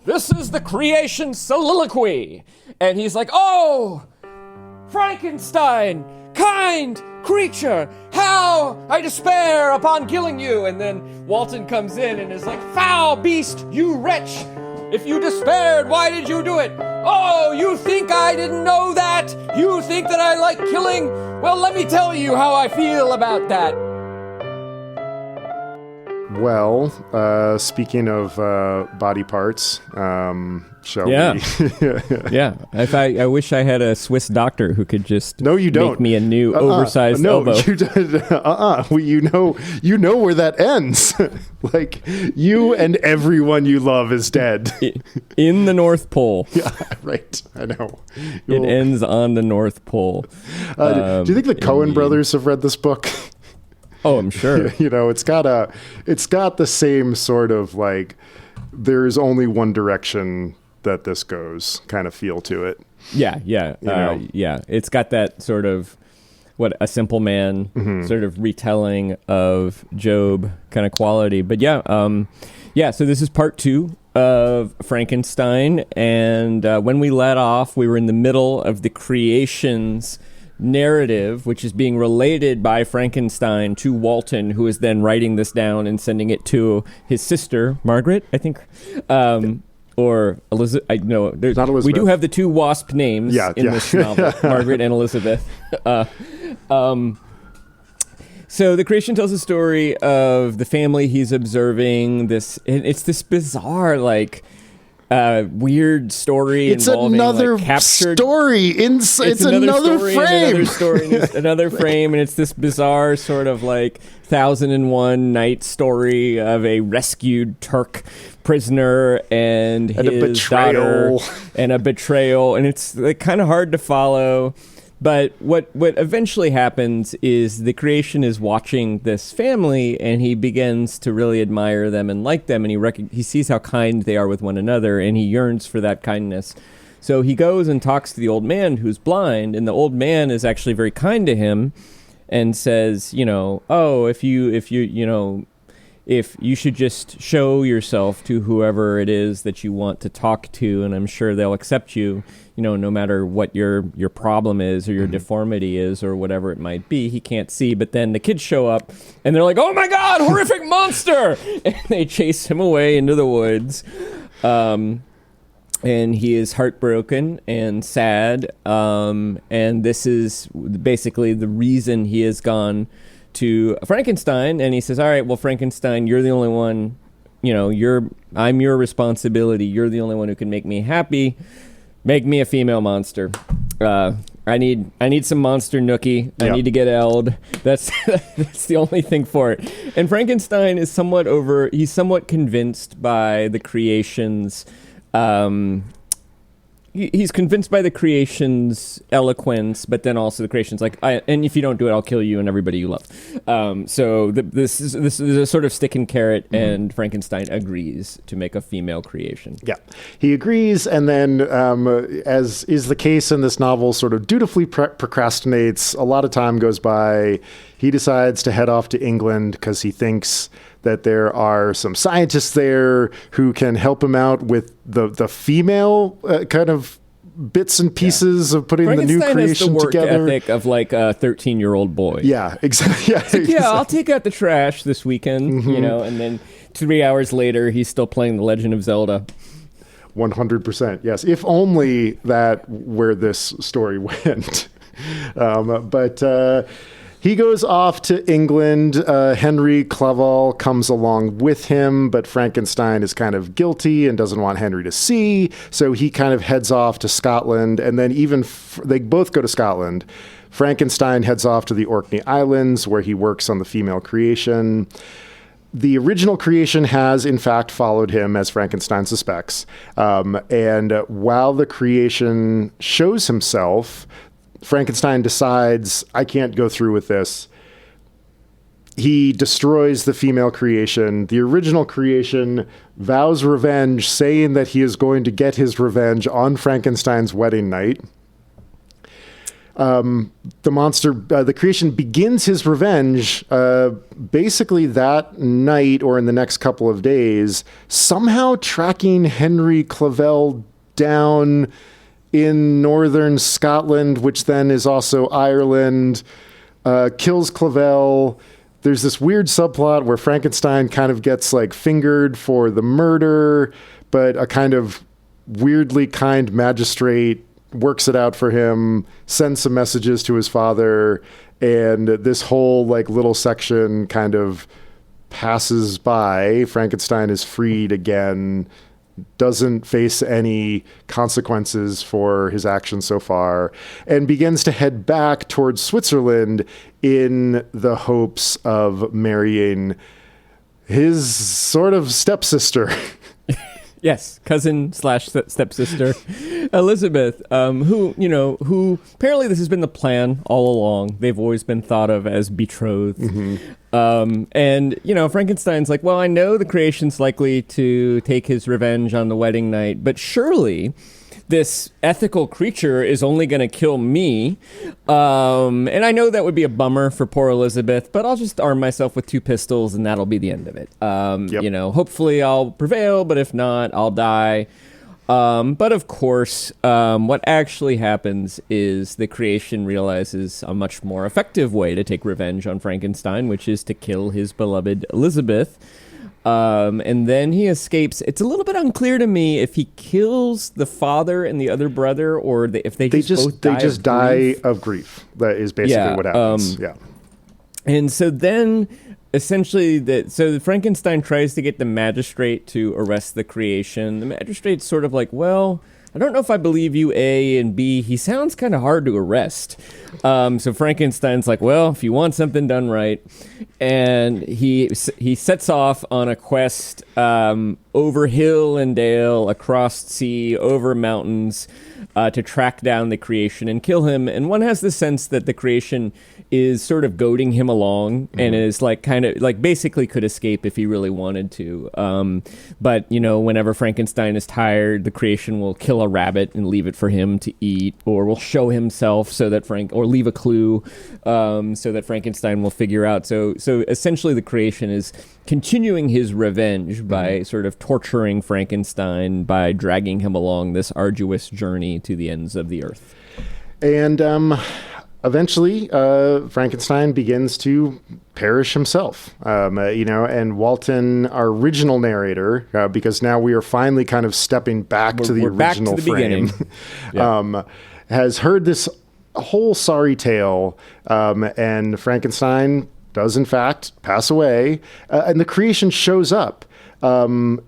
this is the creation soliloquy. And he's like, oh, Frankenstein, kind creature, how I despair upon killing you. And then Walton comes in and is like, foul beast, you wretch. If you despaired, why did you do it? Oh, you think I didn't know that? You think that I like killing? Well, let me tell you how I feel about that. Well, speaking of body parts, shall we? Yeah. I wish I had a Swiss doctor who could just make me a new oversized elbow. You you know where that ends. Like, you and everyone you love is dead. In the North Pole. Yeah, right. I know. It ends on the North Pole. Do you think the Coen brothers have read this book? Oh, I'm sure. You know, it's got the same sort of like, there's only one direction that this goes kind of feel to it. Yeah. Yeah. It's got that sort of a simple man sort of retelling of Job kind of quality. But so this is part 2 of Frankenstein. And when we let off, we were in the middle of the creations narrative, which is being related by Frankenstein to Walton, who is then writing this down and sending it to his sister, Margaret, I think. Or Elizabeth. I know there's not Elizabeth. We do have the 2 wasp names in this novel, Margaret and Elizabeth. So the creation tells a story of the family he's observing. It's this bizarre, weird story. It's involving, another story. It's another frame. Another frame, and it's this bizarre sort of 1001 night story of a rescued Turk prisoner and his daughter, and a betrayal, and it's kind of hard to follow. But what eventually happens is the creation is watching this family, and he begins to really admire them and like them, and he sees how kind they are with one another, and he yearns for that kindness. So he goes and talks to the old man who's blind, and the old man is actually very kind to him and says, if you should just show yourself to whoever it is that you want to talk to, and I'm sure they'll accept you, no matter what your problem is or your deformity is or whatever it might be. He can't see, but then the kids show up and they're like, oh my God, horrific monster! And they chase him away into the woods. And he is heartbroken and sad. And this is basically the reason he has gone to Frankenstein, and he says, all right, well, Frankenstein, you're the only one, I'm your responsibility. You're the only one who can make me happy. Make me a female monster. I need some monster nookie. I need to get Eld. That's the only thing for it. And Frankenstein is he's somewhat convinced by the creation's he's convinced by the creation's eloquence, but then also the creation's and if you don't do it, I'll kill you and everybody you love. So this is a sort of stick and carrot, and Frankenstein agrees to make a female creation. Yeah, he agrees, and then, as is the case in this novel, sort of dutifully procrastinates. A lot of time goes by. He decides to head off to England because he thinks that there are some scientists there who can help him out with the female kind of bits and pieces of putting the new creation has the work together. Ethic of a 13-year-old boy. Yeah, exactly. Yeah, exactly. I'll take out the trash this weekend, and then 3 hours later, he's still playing The Legend of Zelda. 100%. Yes. If only that where this story went. He goes off to England. Henry Clerval comes along with him, but Frankenstein is kind of guilty and doesn't want Henry to see. So he kind of heads off to Scotland, and then they both go to Scotland. Frankenstein heads off to the Orkney Islands, where he works on the female creation. The original creation has, in fact, followed him, as Frankenstein suspects. And while the creation shows himself, Frankenstein decides, I can't go through with this. He destroys the female creation. The original creation vows revenge, saying that he is going to get his revenge on Frankenstein's wedding night. the creation begins his revenge basically that night or in the next couple of days, somehow tracking Henry Clavell down in northern Scotland, which then is also Ireland, kills Clavell. There's this weird subplot where Frankenstein kind of gets like fingered for the murder, but a kind of weirdly kind magistrate works it out for him, sends some messages to his father, and this whole like little section kind of passes by. Frankenstein is freed again, doesn't face any consequences for his actions so far, and begins to head back towards Switzerland in the hopes of marrying his sort of stepsister. Yes, cousin / stepsister, Elizabeth, who apparently this has been the plan all along. They've always been thought of as betrothed. And, Frankenstein's like, well, I know the creation's likely to take his revenge on the wedding night, but surely this ethical creature is only going to kill me. And I know that would be a bummer for poor Elizabeth, but I'll just arm myself with 2 pistols and that'll be the end of it. Hopefully I'll prevail, but if not, I'll die. But of course, what actually happens is the creation realizes a much more effective way to take revenge on Frankenstein, which is to kill his beloved Elizabeth. And then he escapes. It's a little bit unclear to me if he kills the father and the other brother, or if they just die of grief. That is basically what happens. And so then, essentially, Frankenstein tries to get the magistrate to arrest the creation. The magistrate's sort of like, well, I don't know if I believe you, A, and B, he sounds kind of hard to arrest. So Frankenstein's like, well, if you want something done right. And he sets off on a quest over hill and dale, across sea, over mountains, to track down the creation and kill him. And one has the sense that the creation is sort of goading him along and is like kind of like basically could escape if he really wanted to. But, whenever Frankenstein is tired, the creation will kill a rabbit and leave it for him to eat, or will show himself or leave a clue so that Frankenstein will figure out. So essentially the creation is continuing his revenge by sort of torturing Frankenstein by dragging him along this arduous journey to the ends of the earth. And eventually, Frankenstein begins to perish himself, and Walton, our original narrator, because now we are finally kind of stepping back to the original frame, has heard this whole sorry tale, and Frankenstein does in fact pass away, and the creation shows up,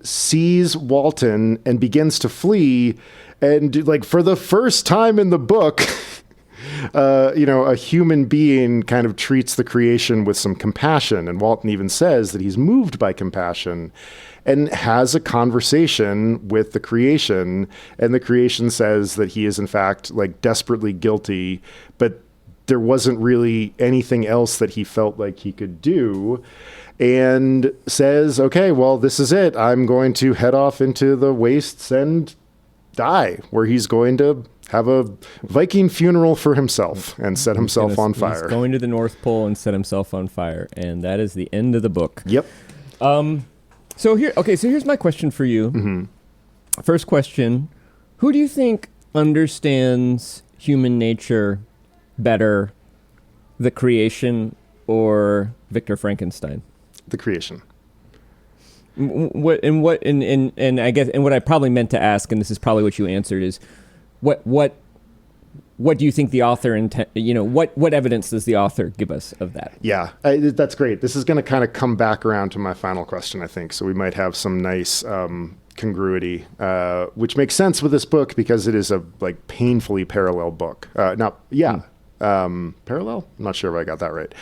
sees Walton and begins to flee, and like for the first time in the book, a human being kind of treats the creation with some compassion. And Walton even says that he's moved by compassion and has a conversation with the creation. And the creation says that he is in fact like desperately guilty, but there wasn't really anything else that he felt like he could do. And says, okay, well, this is it. I'm going to head off into the wastes and die, where he's going to have a Viking funeral for himself and set himself on fire. He's going to the North Pole and set himself on fire. And that is the end of the book. Yep. So here's my question for you. First question, who do you think understands human nature better, the creation or Victor Frankenstein? The creation. What I probably meant to ask, and this is probably what you answered, is what do you think the author what evidence does the author give us of that? Yeah, that's great. This is going to kind of come back around to my final question, I think. So we might have some nice congruity, which makes sense with this book because it is a like painfully parallel book. Parallel? I'm not sure if I got that right.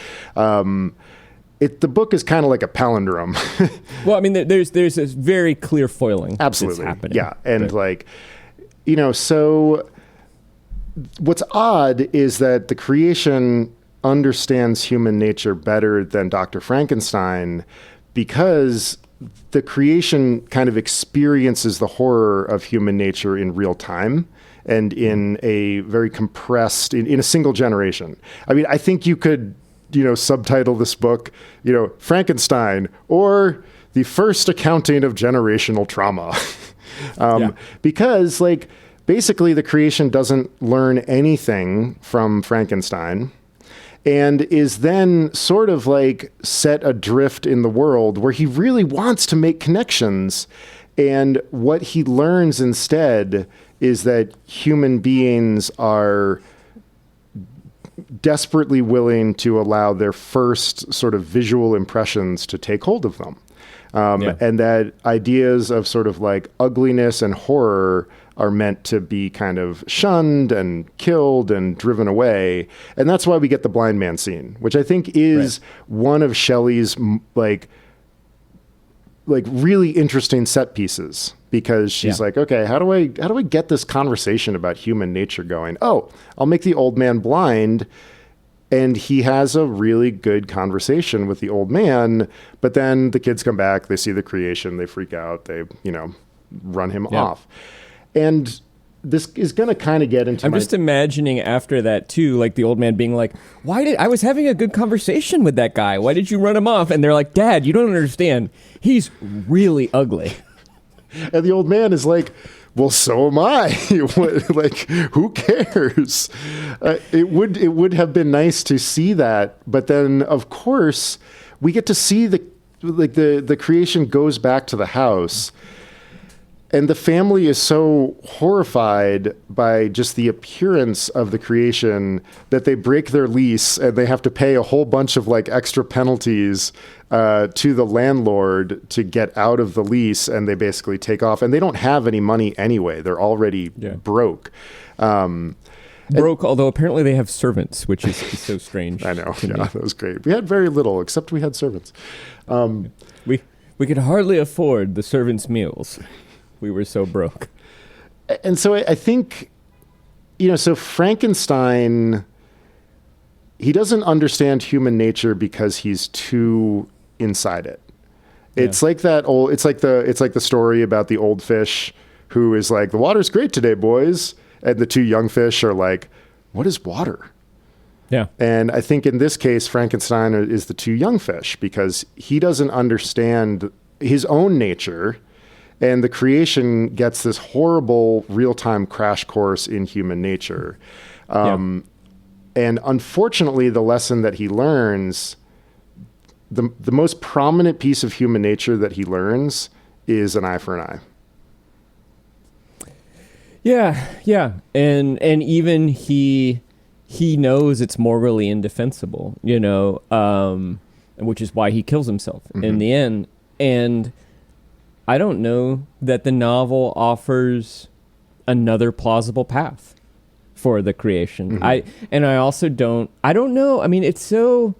The book is kind of like a palindrome. Well, I mean, there's this very clear foiling. Absolutely, that's happening. Yeah, and so what's odd is that the creation understands human nature better than Dr. Frankenstein because the creation kind of experiences the horror of human nature in real time and in a very compressed, in a single generation. I mean, I think you could, subtitle this book, Frankenstein, or the first accounting of generational trauma. Because, like, basically the creation doesn't learn anything from Frankenstein and is then sort of like set adrift in the world where he really wants to make connections. And what he learns instead is that human beings are desperately willing to allow their first sort of visual impressions to take hold of them. And that ideas of sort of like ugliness and horror are meant to be kind of shunned and killed and driven away. And that's why we get the blind man scene, which I think is one of Shelley's like really interesting set pieces, because she's like, okay, how do I get this conversation about human nature going? Oh, I'll make the old man blind. And he has a really good conversation with the old man, but then the kids come back, they see the creation, they freak out, they, run him off. And this is going to kind of get into I'm just imagining after that too, like the old man being like, I was having a good conversation with that guy. Why did you run him off? And they're like, Dad, you don't understand. He's really ugly. And the old man is like, well, so am I. Like, who cares? It would have been nice to see that, but then of course we get to see the creation goes back to the house, and the family is so horrified by just the appearance of the creation that they break their lease and they have to pay a whole bunch of like extra penalties to the landlord to get out of the lease, and they basically take off, and they don't have any money anyway. They're already broke. Although apparently they have servants, which is so strange. I know. Yeah, that was great. We had very little, except we had servants. We could hardly afford the servants' meals. We were so broke. And so I think, so Frankenstein, he doesn't understand human nature because he's too inside it. It's like it's like the story about the old fish who is like, the water's great today, boys. And the two young fish are like, what is water? Yeah. And I think in this case, Frankenstein is the two young fish because he doesn't understand his own nature. And the creation gets this horrible real-time crash course in human nature. And unfortunately, the lesson that he learns, the most prominent piece of human nature that he learns is an eye for an eye. Yeah. And even he knows it's morally indefensible, which is why he kills himself in the end. And I don't know that the novel offers another plausible path for the creation. I don't know. I mean, it's so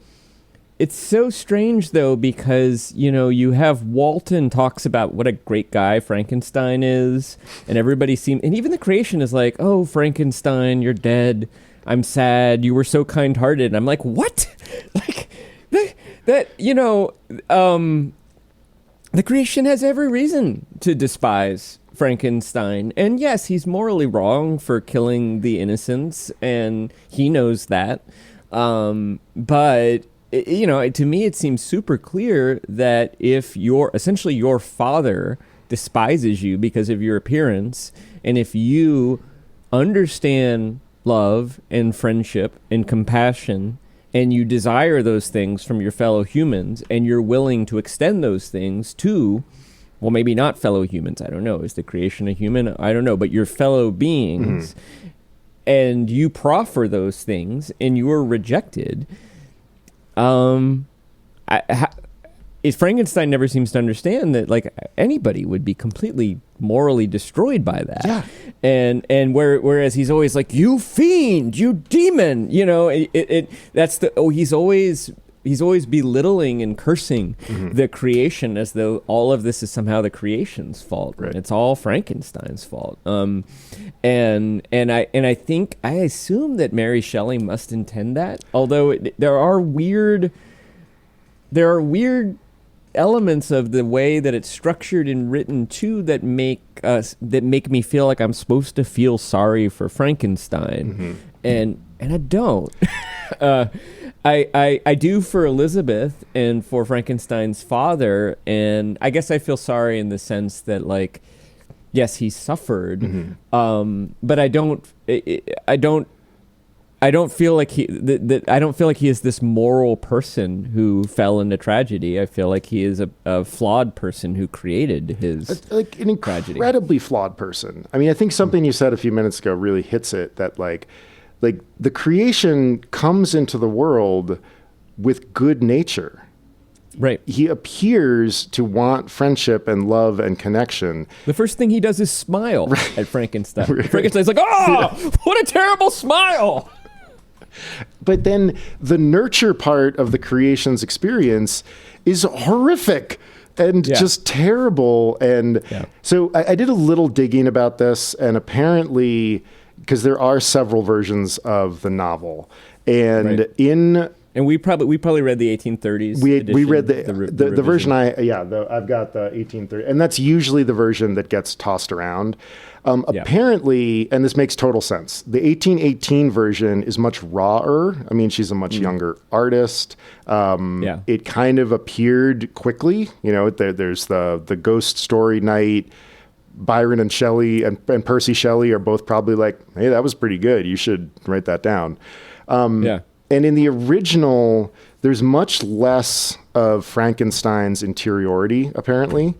strange though, because, you have Walton talks about what a great guy Frankenstein is, and everybody and even the creation is like, oh, Frankenstein, you're dead. I'm sad. You were so kind-hearted. And I'm like, what? Like the creation has every reason to despise Frankenstein. And yes, he's morally wrong for killing the innocents, and he knows that. But, to me, it seems super clear that if essentially your father despises you because of your appearance, and if you understand love and friendship and compassion, and you desire those things from your fellow humans, and you're willing to extend those things to, well, maybe not fellow humans, I don't know. Is the creation a human? I don't know. But your fellow beings, and you proffer those things, and you are rejected. Frankenstein never seems to understand that, like, anybody would be completely morally destroyed by that. Yeah. And whereas he's always like, you fiend, you demon, he's always belittling and cursing the creation as though all of this is somehow the creation's fault. Right. It's all Frankenstein's fault. And I assume that Mary Shelley must intend that, although there are weird elements of the way that it's structured and written too that make me feel like I'm supposed to feel sorry for Frankenstein, and I don't. I do for Elizabeth and for Frankenstein's father, and I guess I feel sorry in the sense that, like, yes, he suffered, but I don't feel like I don't feel like he is this moral person who fell into tragedy. I feel like he is a flawed person who created his like an incredibly flawed person. I mean, I think something you said a few minutes ago really hits it, that like the creation comes into the world with good nature. Right. He appears to want friendship and love and connection. The first thing he does is smile at Frankenstein. Frankenstein's like, "Oh, what a terrible smile!" But then the nurture part of the creation's experience is horrific and just terrible. And so I did a little digging about this, and apparently, because there are several versions of the novel, and and we probably read the 1830s. We read the version I've got the 1830, and that's usually the version that gets tossed around. Apparently, and this makes total sense, the 1818 version is much rawer. I mean, she's a much younger artist. It kind of appeared quickly. You know, there's the ghost story night. Byron and Shelley and Percy Shelley are both probably like, "Hey, that was pretty good. You should write that down." And in the original, there's much less of Frankenstein's interiority, apparently.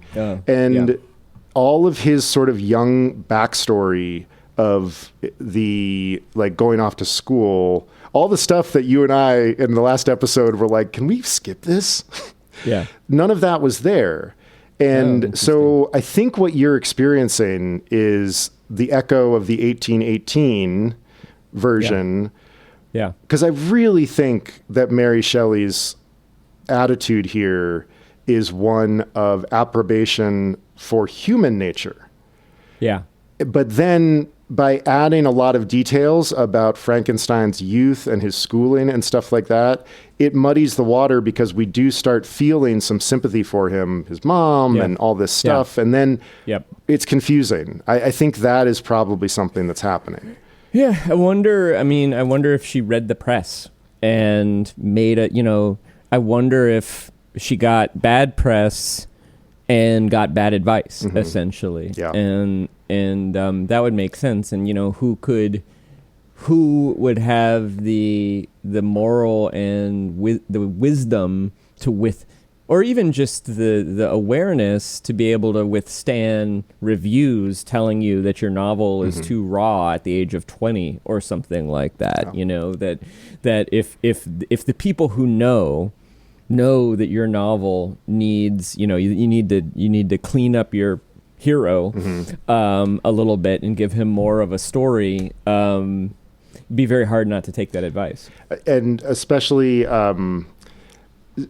All of his sort of young backstory of the, like, going off to school, all the stuff that you and I in the last episode were like, can we skip this? None of that was there. And so I think what you're experiencing is the echo of the 1818 version. Because I really think that Mary Shelley's attitude here is one of approbation for human nature. But then by adding a lot of details about Frankenstein's youth and his schooling and stuff like that, it muddies the water, because we do start feeling some sympathy for him, his mom, and all this stuff. And then it's confusing. I think that is probably something that's happening. I wonder if she read the press and made I wonder if she got bad press and got bad advice, essentially. And that would make sense. And, who would have the moral and the wisdom to or even just the awareness to be able to withstand reviews telling you that your novel is too raw at the age of 20 or something like that. That if the people who know that your novel needs, you need to clean up your hero a little bit and give him more of a story, be very hard not to take that advice. And especially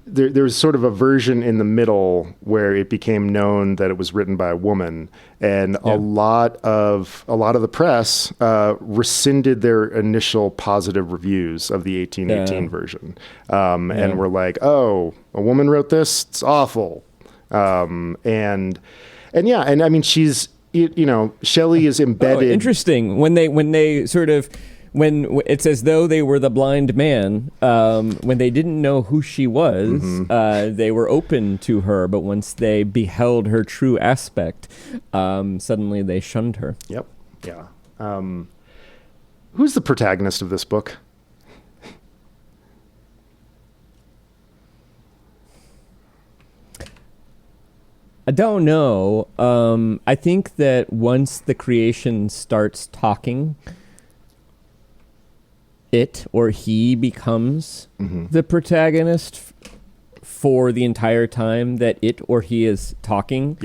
there was sort of a version in the middle where it became known that it was written by a woman, and a lot of the press rescinded their initial positive reviews of the 1818 version, and were like, "Oh, a woman wrote this? It's awful." And I mean, she's, Shelley is embedded. Oh, interesting. When they sort of, when it's as though they were the blind man, when they didn't know who she was, they were open to her, but once they beheld her true aspect, suddenly they shunned her. Who's the protagonist of this book? I don't know. I think that once the creation starts talking, it or he becomes the protagonist for the entire time that it or he is talking.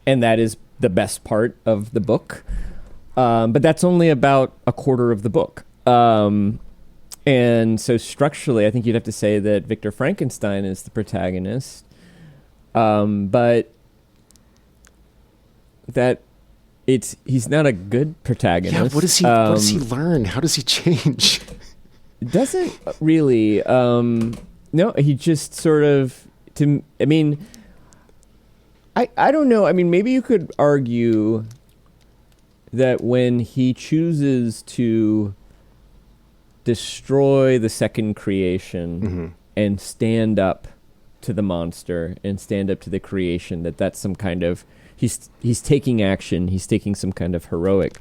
And that is the best part of the book. But that's only about a quarter of the book. And so structurally, I think you'd have to say that Victor Frankenstein is the protagonist. But that he's not a good protagonist. What does he learn? How does he change? Doesn't really. No, he just sort of. I don't know. I mean, maybe you could argue that when he chooses to destroy the second creation and stand up to the monster and stand up to the creation, that's some kind of he's taking action. He's taking some kind of heroic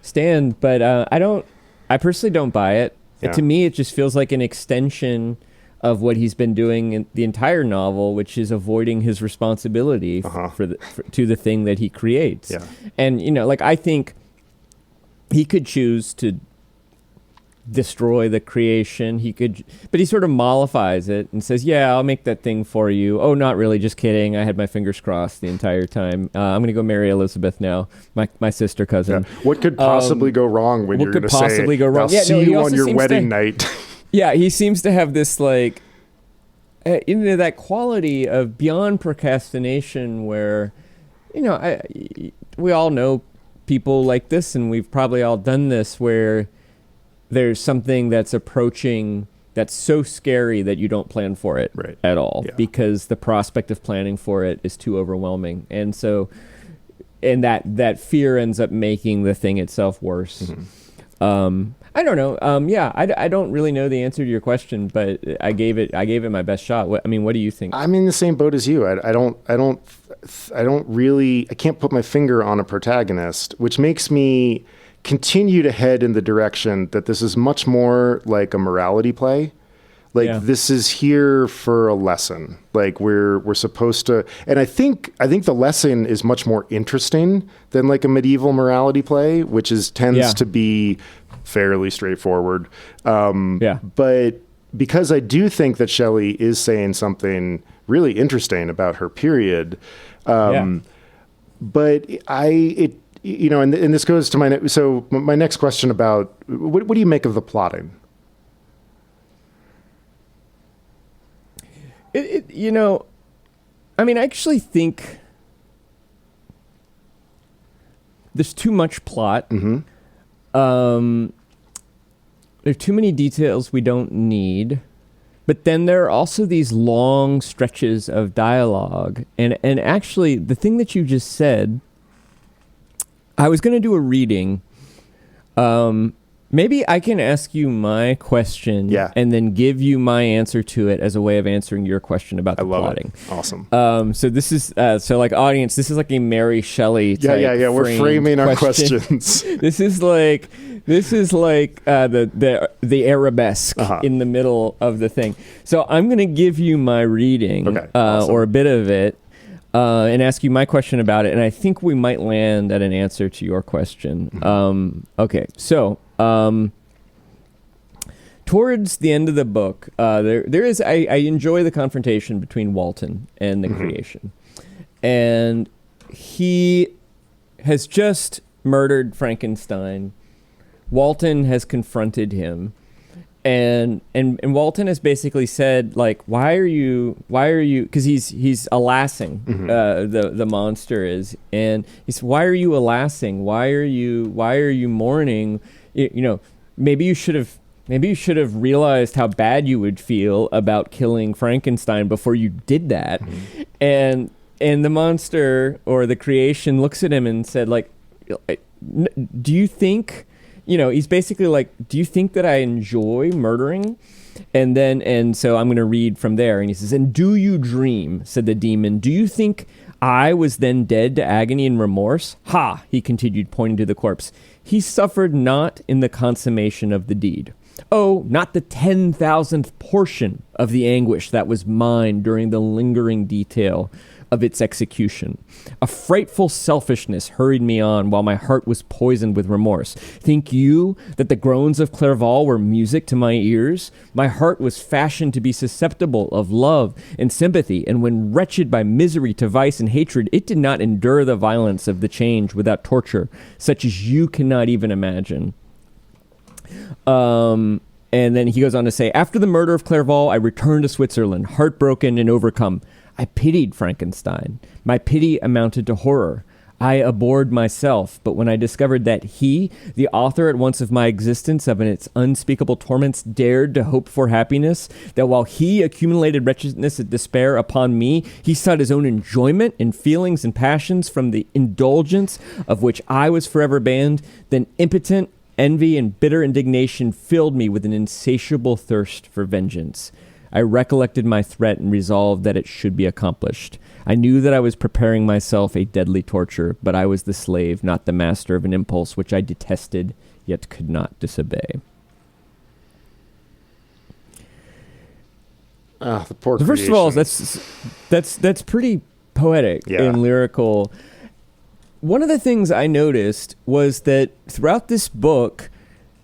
stand. But I personally don't buy it. Yeah. To me, it just feels like an extension of what he's been doing in the entire novel, which is avoiding his responsibility to the thing that he creates. Yeah. And, like, I think he could choose to destroy the creation. But he sort of mollifies it and says, yeah, I'll make that thing for you. Oh, not really, just kidding. I had my fingers crossed the entire time. I'm going to go marry Elizabeth now, my sister cousin. Yeah. What could possibly go wrong when you're going to say, I'll see you on your wedding night? Yeah, he seems to have this, like, that quality of beyond procrastination where, we all know people like this, and we've probably all done this, where there's something that's approaching that's so scary that you don't plan for it at all, because the prospect of planning for it is too overwhelming. And so, that fear ends up making the thing itself worse. I don't know. I don't really know the answer to your question, but I gave it my best shot. What do you think? I'm in the same boat as you. I can't put my finger on a protagonist, which makes me continue to head in the direction that this is much more like a morality play. Like this is here for a lesson. Like we're supposed to, and I think the lesson is much more interesting than like a medieval morality play, which tends to be fairly straightforward. But because I do think that Shelley is saying something really interesting about her period, but and this goes to my next question about what do you make of the plotting? I actually think there's too much plot. There are too many details we don't need. But then there are also these long stretches of dialogue. And actually, the thing that you just said, I was going to do a reading. Maybe I can ask you my question and then give you my answer to it as a way of answering your question about the plotting. It. Awesome. So this is, audience, this is like a Mary Shelley type We're framing our questions. This is like the arabesque in the middle of the thing. So I'm going to give you my reading or a bit of it and ask you my question about it. And I think we might land at an answer to your question. Towards the end of the book, there is I enjoy the confrontation between Walton and the creation. And he has just murdered Frankenstein. Walton has confronted him. And Walton has basically said, like, why are you, because he's harassing the monster is, and he said, why are you harassing? Why are you mourning? Maybe you should have realized how bad you would feel about killing Frankenstein before you did that. And the monster or the creation looks at him and said, like, do you think, he's basically like, do you think that I enjoy murdering? And so I'm going to read from there. And he says, and do you dream, said the demon, do you think I was then dead to agony and remorse? Ha, he continued, pointing to the corpse. He suffered not in the consummation of the deed. Oh, not the 10,000th portion of the anguish that was mine during the lingering detail of its execution. A frightful selfishness hurried me on while my heart was poisoned with remorse. Think you that the groans of Clerval were music to my ears? My heart was fashioned to be susceptible of love and sympathy, and when wretched by misery to vice and hatred, it did not endure the violence of the change without torture, such as you cannot even imagine. And then he goes on to say, after the murder of Clerval, I returned to Switzerland, heartbroken and overcome. I pitied Frankenstein. My pity amounted to horror. I abhorred myself, but when I discovered that he, the author at once of my existence, of its unspeakable torments, dared to hope for happiness, that while he accumulated wretchedness and despair upon me, he sought his own enjoyment in feelings and passions from the indulgence of which I was forever banned, then impotent envy and bitter indignation filled me with an insatiable thirst for vengeance. I recollected my threat and resolved that it should be accomplished. I knew that I was preparing myself a deadly torture, but I was the slave, not the master of an impulse which I detested, yet could not disobey. The poor First of all, that's pretty poetic and lyrical. One of the things I noticed was that throughout this book,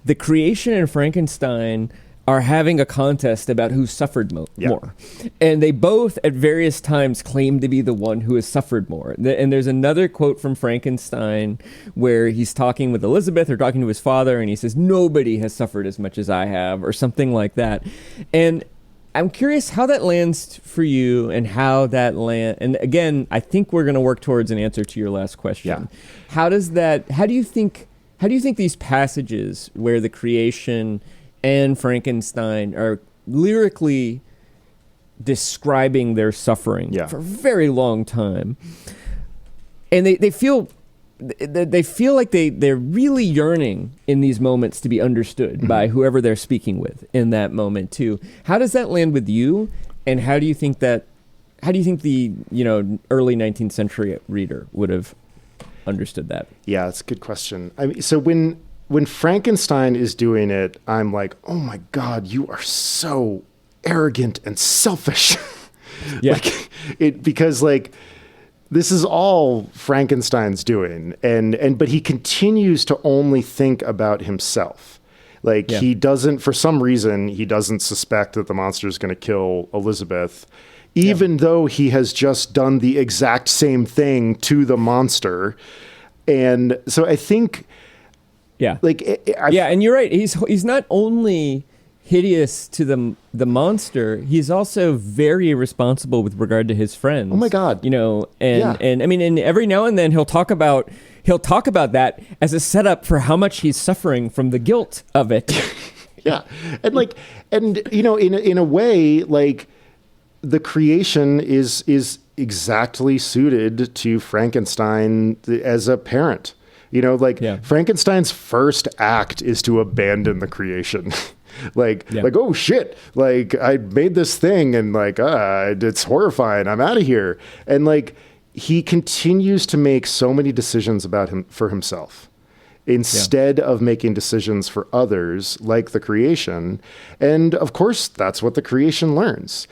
the creation and Frankenstein are having a contest about who suffered more. And they both, at various times, claim to be the one who has suffered more. And there's another quote from Frankenstein where he's talking with Elizabeth or talking to his father, and he says, "Nobody has suffered as much as I have," or something like that. And I'm curious how that lands for you and how that land. And again, I think we're going to work towards an answer to your last question. Yeah. How do you think these passages where the creation and Frankenstein are lyrically describing their suffering for a very long time, and they feel like they're really yearning in these moments to be understood by whoever they're speaking with in that moment too. How does that land with you, and how do you think the early 19th century reader would have understood that? Yeah, that's a good question. I mean, so when Frankenstein is doing it, I'm like, oh my God, you are so arrogant and selfish. Yeah. Because this is all Frankenstein's doing. But he continues to only think about himself. He doesn't, for some reason, he doesn't suspect that the monster is going to kill Elizabeth, even though he has just done the exact same thing to the monster. And so I think, and you're right. He's not only hideous to the monster, he's also very irresponsible with regard to his friends. Oh my God! And I mean, and every now and then he'll talk about that as a setup for how much he's suffering from the guilt of it. In a way, the creation is exactly suited to Frankenstein as a parent. Frankenstein's first act is to abandon the creation. Oh shit, I made this thing and it's horrifying. I'm out of here. And he continues to make so many decisions about for himself instead of making decisions for others, like the creation. And of course, that's what the creation learns.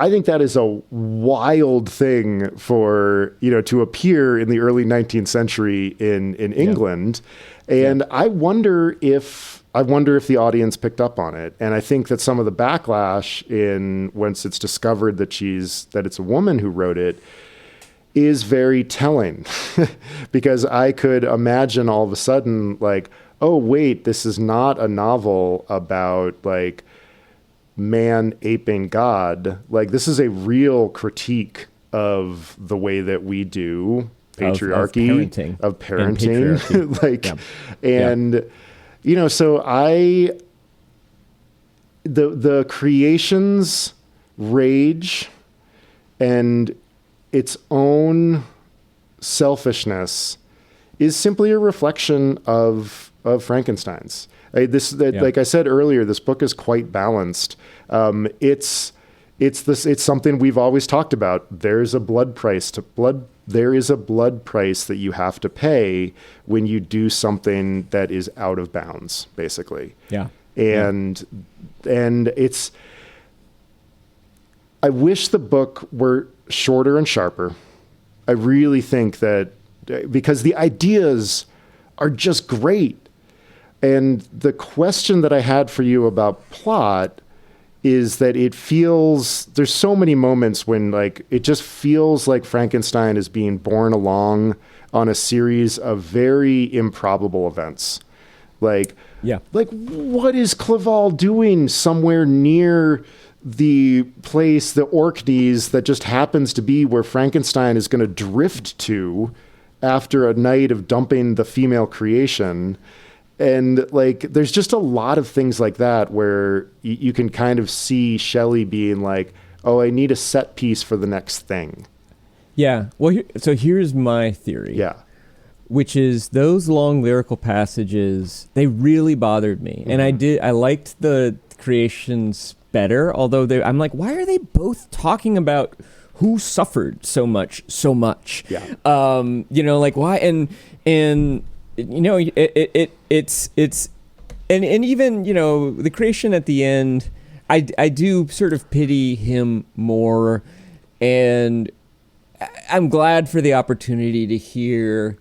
I think that is a wild thing for, to appear in the early 19th century in England. And I wonder if the audience picked up on it. And I think that some of the backlash once it's discovered that it's a woman who wrote it is very telling. Because I could imagine all of a sudden oh wait, this is not a novel about man aping God. This is a real critique of the way that we do patriarchy, of parenting. So the creation's rage and its own selfishness is simply a reflection of Frankenstein's. Like I said earlier, this book is quite balanced. It's something we've always talked about. There is a blood price that you have to pay when you do something that is out of bounds, basically. And I wish the book were shorter and sharper. I really think that because the ideas are just great. And the question that I had for you about plot is that there's so many moments when it just feels like Frankenstein is being borne along on a series of very improbable events. What is Clerval doing somewhere near the place, the Orkneys, that just happens to be where Frankenstein is going to drift to after a night of dumping the female creation. And like, there's just a lot of things like that where you can kind of see Shelley being like, oh, I need a set piece for the next thing. Yeah. Well, so here's my theory. Yeah. Which is those long lyrical passages, they really bothered me. And I liked the creations better, although I'm like, why are they both talking about who suffered so much? Yeah. Like why? And it's even, the creation at the end, I do sort of pity him more, and I'm glad for the opportunity to hear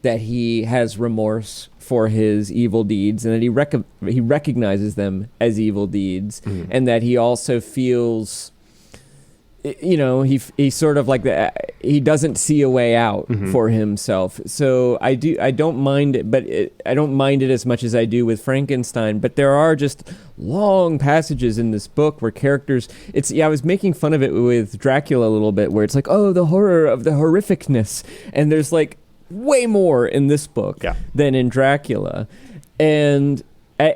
that he has remorse for his evil deeds, and that he recognizes them as evil deeds, and that he also feels, he sort of like he doesn't see a way out for himself. So I don't mind it, but I don't mind it as much as I do with Frankenstein. But there are just long passages in this book where characters. I was making fun of it with Dracula a little bit, where it's like, oh, the horror of the horrificness, and there's like way more in this book than in Dracula. And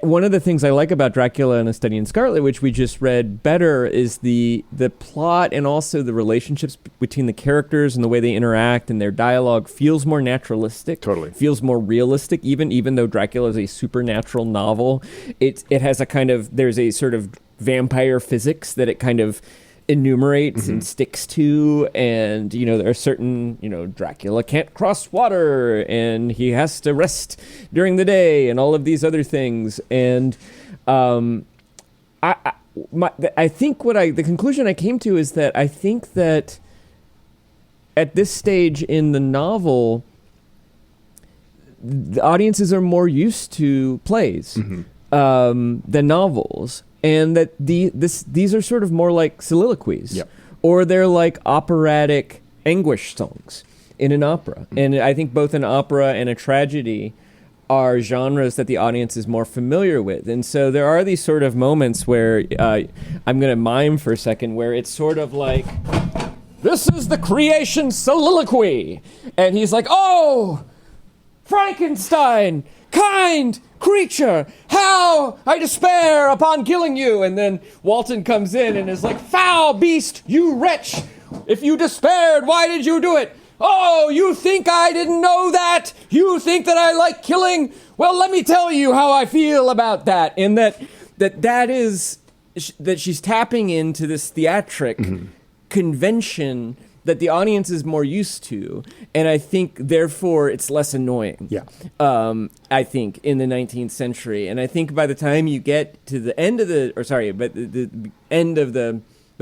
one of the things I like about Dracula and A Study in Scarlet, which we just read better, is the plot and also the relationships between the characters and the way they interact, and their dialogue feels more naturalistic. Totally. Feels more realistic, even though Dracula is a supernatural novel. It has there's a sort of vampire physics that it kind of enumerates and sticks to, and there are certain, Dracula can't cross water and he has to rest during the day and all of these other things. And I think the conclusion I came to is that I think that at this stage in the novel, the audiences are more used to plays than novels. And that these are sort of more like soliloquies, or they're like operatic anguish songs in an opera. And I think both an opera and a tragedy are genres that the audience is more familiar with. And so there are these sort of moments where I'm going to mime for a second, where it's sort of like, this is the creation soliloquy. And he's like, oh, Frankenstein, kind creature, how I despair upon killing you. And then Walton comes in and is like, foul beast, you wretch, if you despaired, why did you do it? Oh, you think I didn't know that? You think that I like killing? Well, let me tell you how I feel about that. And that is that she's tapping into this theatric convention that the audience is more used to, and I think therefore it's less annoying. I think in the 19th century, and I think by the time you get to the end of by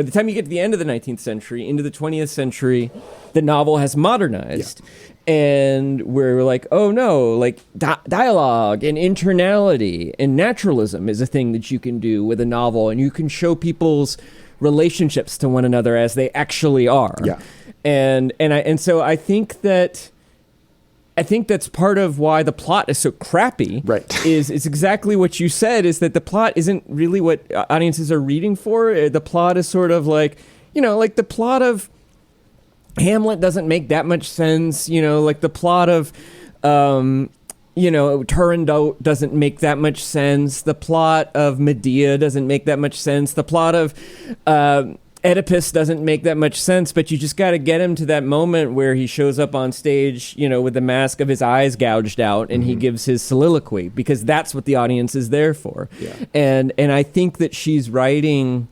the time you get to the end of the 19th century into the 20th century, the novel has modernized, and we're like, oh no, like dialogue and internality and naturalism is a thing that you can do with a novel, and you can show people's relationships to one another as they actually are. And so I think that's part of why the plot is so crappy. Is it's exactly what you said, is that the plot isn't really what audiences are reading for. The plot is sort of like, like the plot of Hamlet doesn't make that much sense. Like the plot of Turandot doesn't make that much sense. The plot of Medea doesn't make that much sense. The plot of Oedipus doesn't make that much sense, but you just got to get him to that moment where he shows up on stage, with the mask of his eyes gouged out, and he gives his soliloquy, because that's what the audience is there for. And I think that she's writing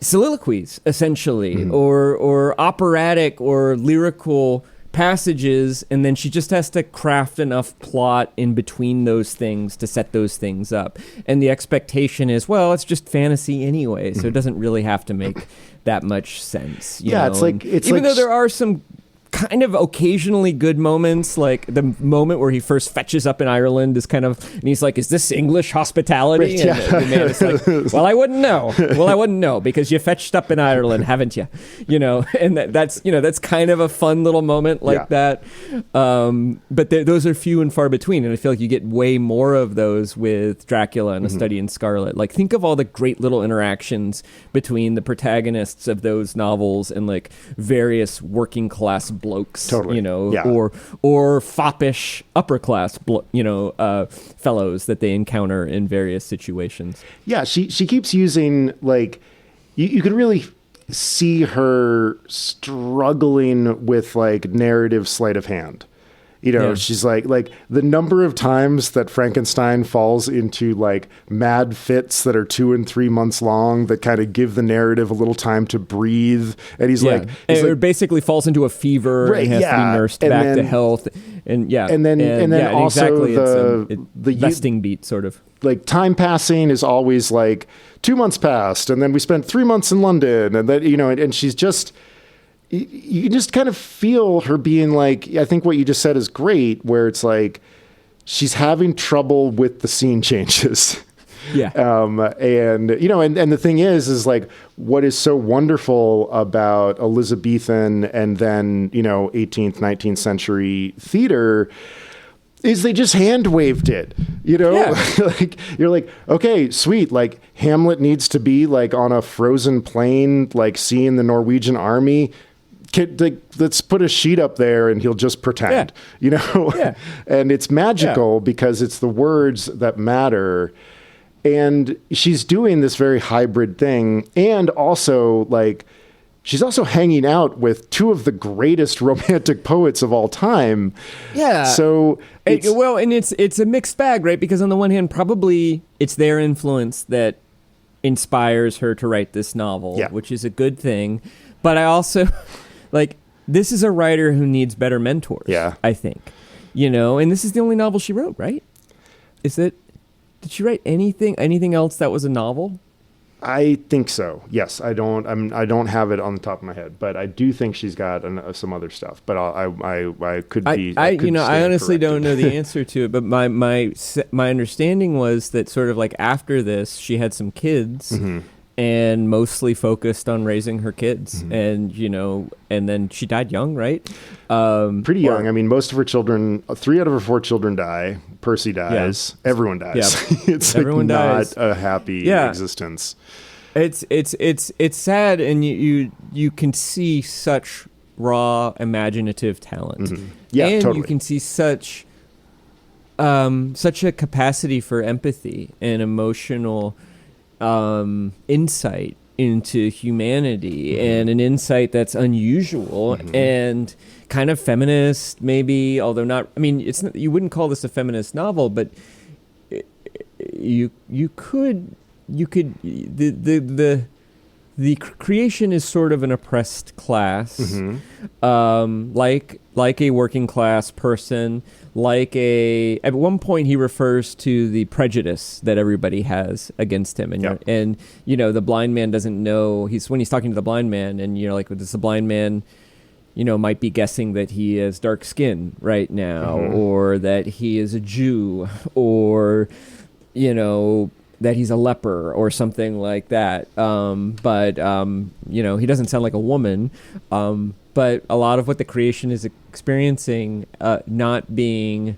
soliloquies, essentially, or operatic or lyrical passages, and then she just has to craft enough plot in between those things to set those things up. And the expectation is, well, it's just fantasy anyway, so it doesn't really have to make that much sense. You know? Even though there are some kind of occasionally good moments, like the moment where he first fetches up in Ireland is kind of, and he's like, is this English hospitality? And the man is like, well, I wouldn't know because you fetched up in Ireland, haven't you? And that's kind of a fun little moment like that. But those are few and far between. And I feel like you get way more of those with Dracula and A Study in Scarlet. Like, think of all the great little interactions between the protagonists of those novels and like various working class blokes, Totally. Yeah. or foppish upper class, fellows that they encounter in various situations. Yeah, she keeps using, like, you can really see her struggling with, like, narrative sleight of hand. She's like the number of times that Frankenstein falls into, like, mad fits that are 2 and 3 months long that kind of give the narrative a little time to breathe. And he's basically falls into a fever, right, and has to be nursed back to health. And then also exactly, the vesting beat sort of. Like, time passing is always like 2 months passed, and then we spent 3 months in London, and that, and she's just, you can just kind of feel her being like, I think what you just said is great, where it's like she's having trouble with the scene changes. Yeah. And the thing is like, what is so wonderful about Elizabethan and then, 18th, 19th century theater is they just hand waved it, Yeah. like, you're like, okay, sweet. Like, Hamlet needs to be, like, on a frozen plain, like, seeing the Norwegian army. Let's put a sheet up there and he'll just pretend, Yeah. And it's magical because it's the words that matter. And she's doing this very hybrid thing. And also, like, she's also hanging out with two of the greatest romantic poets of all time. Yeah. So it's a mixed bag, right? Because on the one hand, probably it's their influence that inspires her to write this novel, which is a good thing. But I also, like, this is a writer who needs better mentors. Yeah. I think, and this is the only novel she wrote, right? Did she write anything else that was a novel? I think so. Yes, I don't have it on the top of my head, but I do think she's got some other stuff. But I could be. I honestly corrected. don't know the answer to it. But my understanding was that sort of like after this, she had some kids. Mm-hmm. And mostly focused on raising her kids, mm-hmm. and then she died young, right? Pretty young. I mean, most of her children, 3 out of her 4 children die. Percy dies. Yeah. Everyone dies. Yeah. It's everyone dies. Not a happy existence. It's sad, and you can see such raw imaginative talent. Mm-hmm. Yeah, and totally. You can see such a capacity for empathy and emotional insight into humanity, mm-hmm. and an insight that's unusual, mm-hmm. and kind of feminist, maybe, although not. I mean, it's not, you wouldn't call this a feminist novel, but you could the creation is sort of an oppressed class, mm-hmm. Like a working class person. At one point he refers to the prejudice that everybody has against him, and the blind man doesn't know. When he's talking to the blind man, and does the blind man, might be guessing that he has dark skin right now, mm-hmm. or that he is a Jew, or that he's a leper or something like that. But he doesn't sound like a woman. But a lot of what the creation is experiencing, not being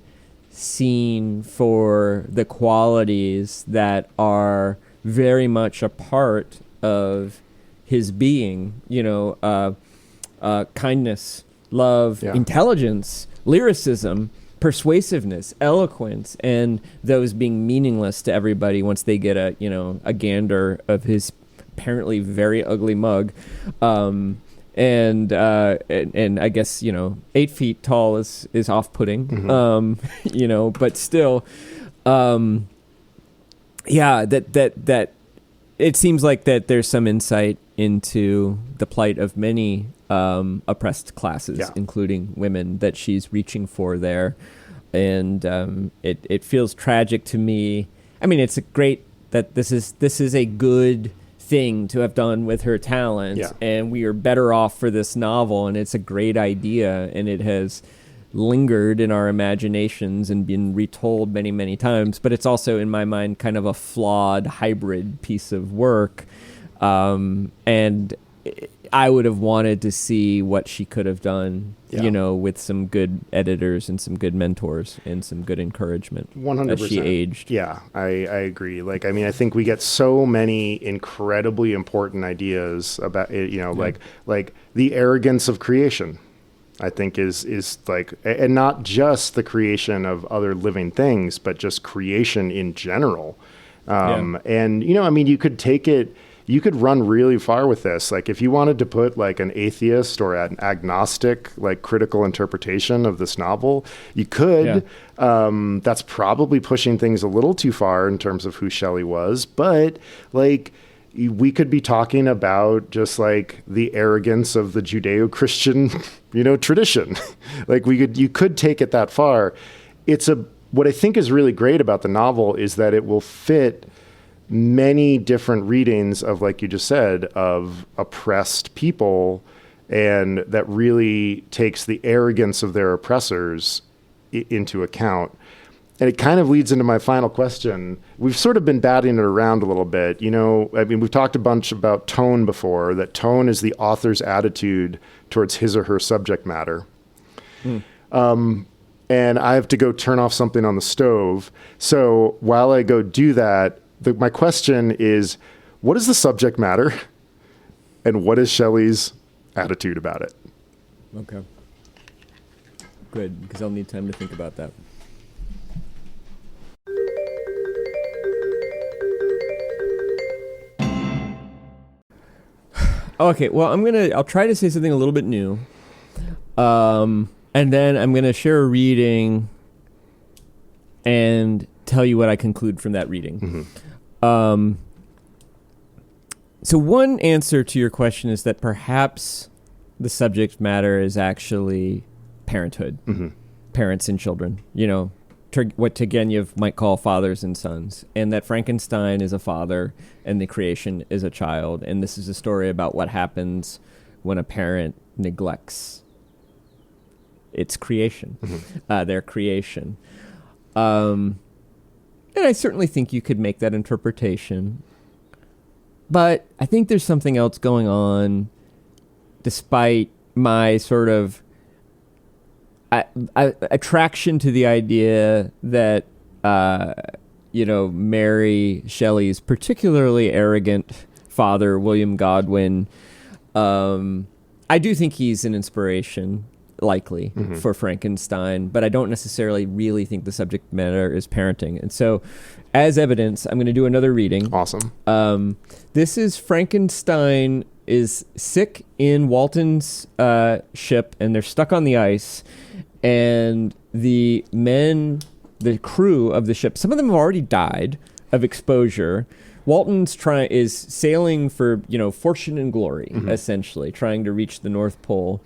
seen for the qualities that are very much a part of his being, kindness, love, intelligence, lyricism, persuasiveness, eloquence, and those being meaningless to everybody once they get a gander of his apparently very ugly mug. And I guess 8 feet tall is off-putting, mm-hmm. But still, that it seems like that there's some insight into the plight of many oppressed classes, including women, that she's reaching for there, and it feels tragic to me. I mean, it's great that this is a good thing to have done with her talent, and we are better off for this novel, and it's a great idea, and it has lingered in our imaginations and been retold many, many times, but it's also, in my mind, kind of a flawed hybrid piece of work, and I would have wanted to see what she could have done, with some good editors and some good mentors and some good encouragement 100%. As she aged. Yeah, I agree. Like, I mean, I think we get so many incredibly important ideas about it, like the arrogance of creation. I think is like, and not just the creation of other living things, but just creation in general. And, you know, I mean, you could run really far with this. Like if you wanted to put like an atheist or an agnostic, like critical interpretation of this novel, you could. That's probably pushing things a little too far in terms of who Shelley was, but like we could be talking about just like the arrogance of the Judeo-Christian, you know, tradition. Like you could take it that far. What I think is really great about the novel is that it will fit many different readings of, like you just said, of oppressed people, and that really takes the arrogance of their oppressors into account. And it kind of leads into my final question. We've sort of been batting it around a little bit. You know, I mean, we've talked a bunch about tone before, that tone is the author's attitude towards his or her subject matter. And I have to go turn off something on the stove. So while I go do that, my question is, what is the subject matter? And what is Shelley's attitude about it? Okay. Good, because I'll need time to think about that. Okay, well, I'll try to say something a little bit new. And then I'm going to share a reading and tell you what I conclude from that reading. So one answer to your question is that perhaps the subject matter is actually parenthood, parents and children, you know, what Turgenev might call fathers and sons, and that Frankenstein is a father and the creation is a child. And this is a story about what happens when a parent neglects its creation, their creation. And I certainly think you could make that interpretation. But I think there's something else going on, despite my sort of attraction to the idea that, you know, Mary Shelley's particularly arrogant father, William Godwin, I do think he's an inspiration, likely, for Frankenstein, but I don't necessarily really think the subject matter is parenting. And so, as evidence, I'm going to do another reading. Awesome. This is Frankenstein is sick in Walton's ship, and they're stuck on the ice, and the crew of the ship, some of them have already died of exposure. Walton's is sailing for, you know, fortune and glory, essentially, trying to reach the North Pole.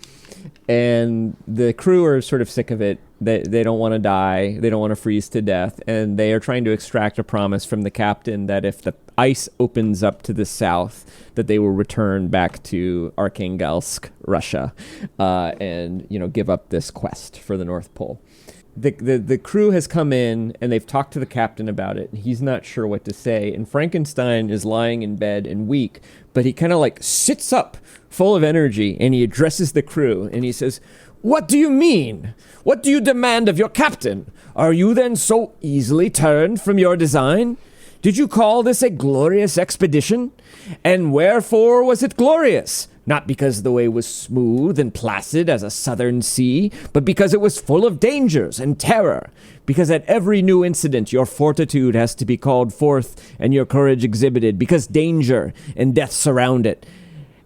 And the crew are sort of sick of it. They don't want to die. They don't want to freeze to death. And they are trying to extract a promise from the captain that if the ice opens up to the south, that they will return back to Arkhangelsk, Russia, and, you know, give up this quest for the North Pole. The crew has come in and they've talked to the captain about it, and he's not sure what to say. And Frankenstein is lying in bed and weak, but he kind of like sits up full of energy, and he addresses the crew and he says, "What do you mean? What do you demand of your captain? Are you then so easily turned from your design? Did you call this a glorious expedition? And wherefore was it glorious? Not because the way was smooth and placid as a southern sea, but because it was full of dangers and terror. Because at every new incident your fortitude has to be called forth and your courage exhibited, because danger and death surround it.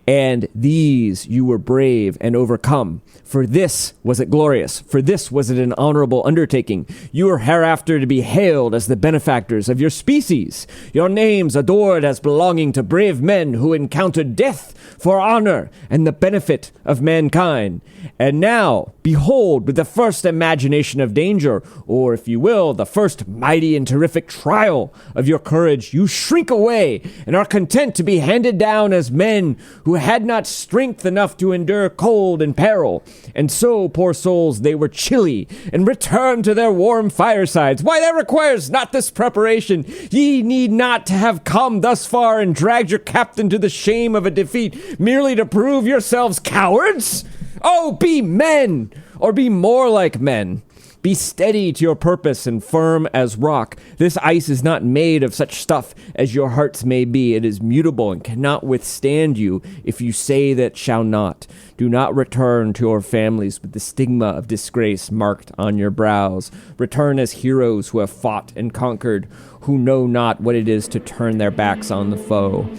And these you were brave and overcome. For this was it glorious. For this was it an honorable undertaking. You are hereafter to be hailed as the benefactors of your species. Your names adored as belonging to brave men who encountered death for honor and the benefit of mankind. And now, behold, with the first imagination of danger, or if you will, the first mighty and terrific trial of your courage, you shrink away and are content to be handed down as men who had not strength enough to endure cold and peril. And so, poor souls, they were chilly and returned to their warm firesides. Why, that requires not this preparation. Ye need not to have come thus far and dragged your captain to the shame of a defeat merely to prove yourselves cowards. Oh, be men, or be more like men. Be steady to your purpose and firm as rock. This ice is not made of such stuff as your hearts may be. It is mutable and cannot withstand you if you say that shall not. Do not return to your families with the stigma of disgrace marked on your brows. Return as heroes who have fought and conquered, who know not what it is to turn their backs on the foe.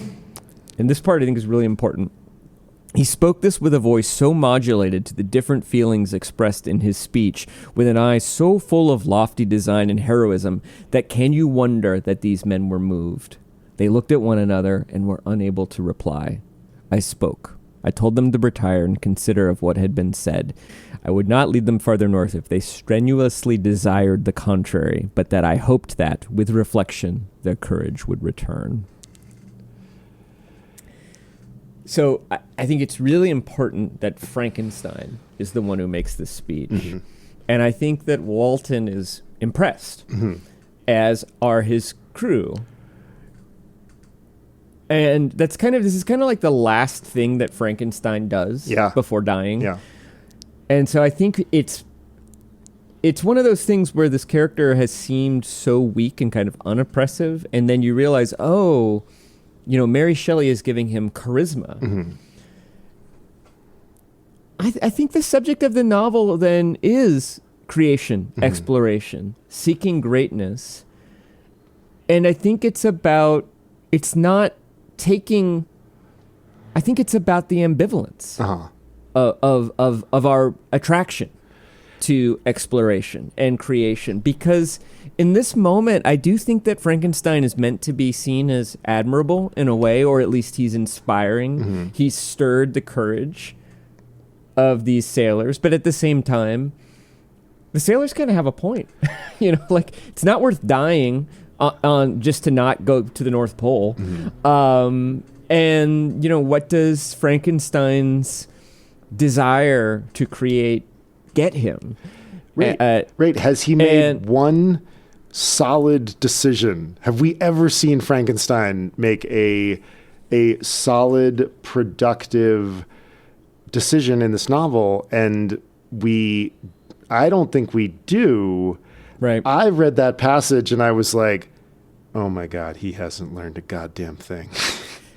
And this part I think is really important. He spoke this with a voice so modulated to the different feelings expressed in his speech, with an eye so full of lofty design and heroism, that can you wonder that these men were moved? They looked at one another and were unable to reply. I spoke. I told them to retire and consider of what had been said. I would not lead them farther north if they strenuously desired the contrary, but that I hoped that, with reflection, their courage would return. So I think it's really important that Frankenstein is the one who makes this speech. Mm-hmm. And I think that Walton is impressed, mm-hmm. as are his crew. And this is kind of like the last thing that Frankenstein does before dying. Yeah. And so I think it's one of those things where this character has seemed so weak and kind of unoppressive, and then you realize, Mary Shelley is giving him charisma. Mm-hmm. I think the subject of the novel then is creation, mm-hmm. exploration, seeking greatness. And I think it's about the ambivalence of our attraction to exploration and creation. Because in this moment, I do think that Frankenstein is meant to be seen as admirable in a way, or at least he's inspiring. Mm-hmm. He's stirred the courage of these sailors, but at the same time, the sailors kind of have a point. It's not worth dying on just to not go to the North Pole. Mm-hmm. What does Frankenstein's desire to create get him? Right. Has he made one solid decision? Have we ever seen Frankenstein make a solid, productive decision in this novel? And I don't think we do. Right. I read that passage and I was like, oh my God, he hasn't learned a goddamn thing.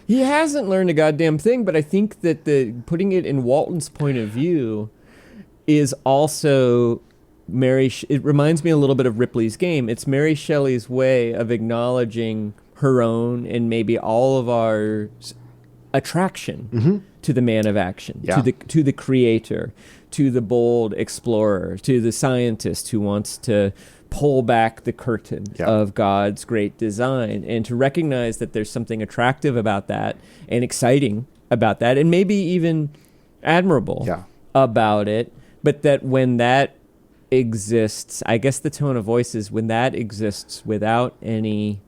He hasn't learned a goddamn thing, but I think that putting it in Walton's point of view is also it reminds me a little bit of Ripley's Game. It's Mary Shelley's way of acknowledging her own and maybe all of our attraction mm-hmm. to the man of action, to the creator, to the bold explorer, to the scientist who wants to pull back the curtain of God's great design, and to recognize that there's something attractive about that and exciting about that, and maybe even admirable about it. But that when that exists, I guess the tone of voice is when that exists without any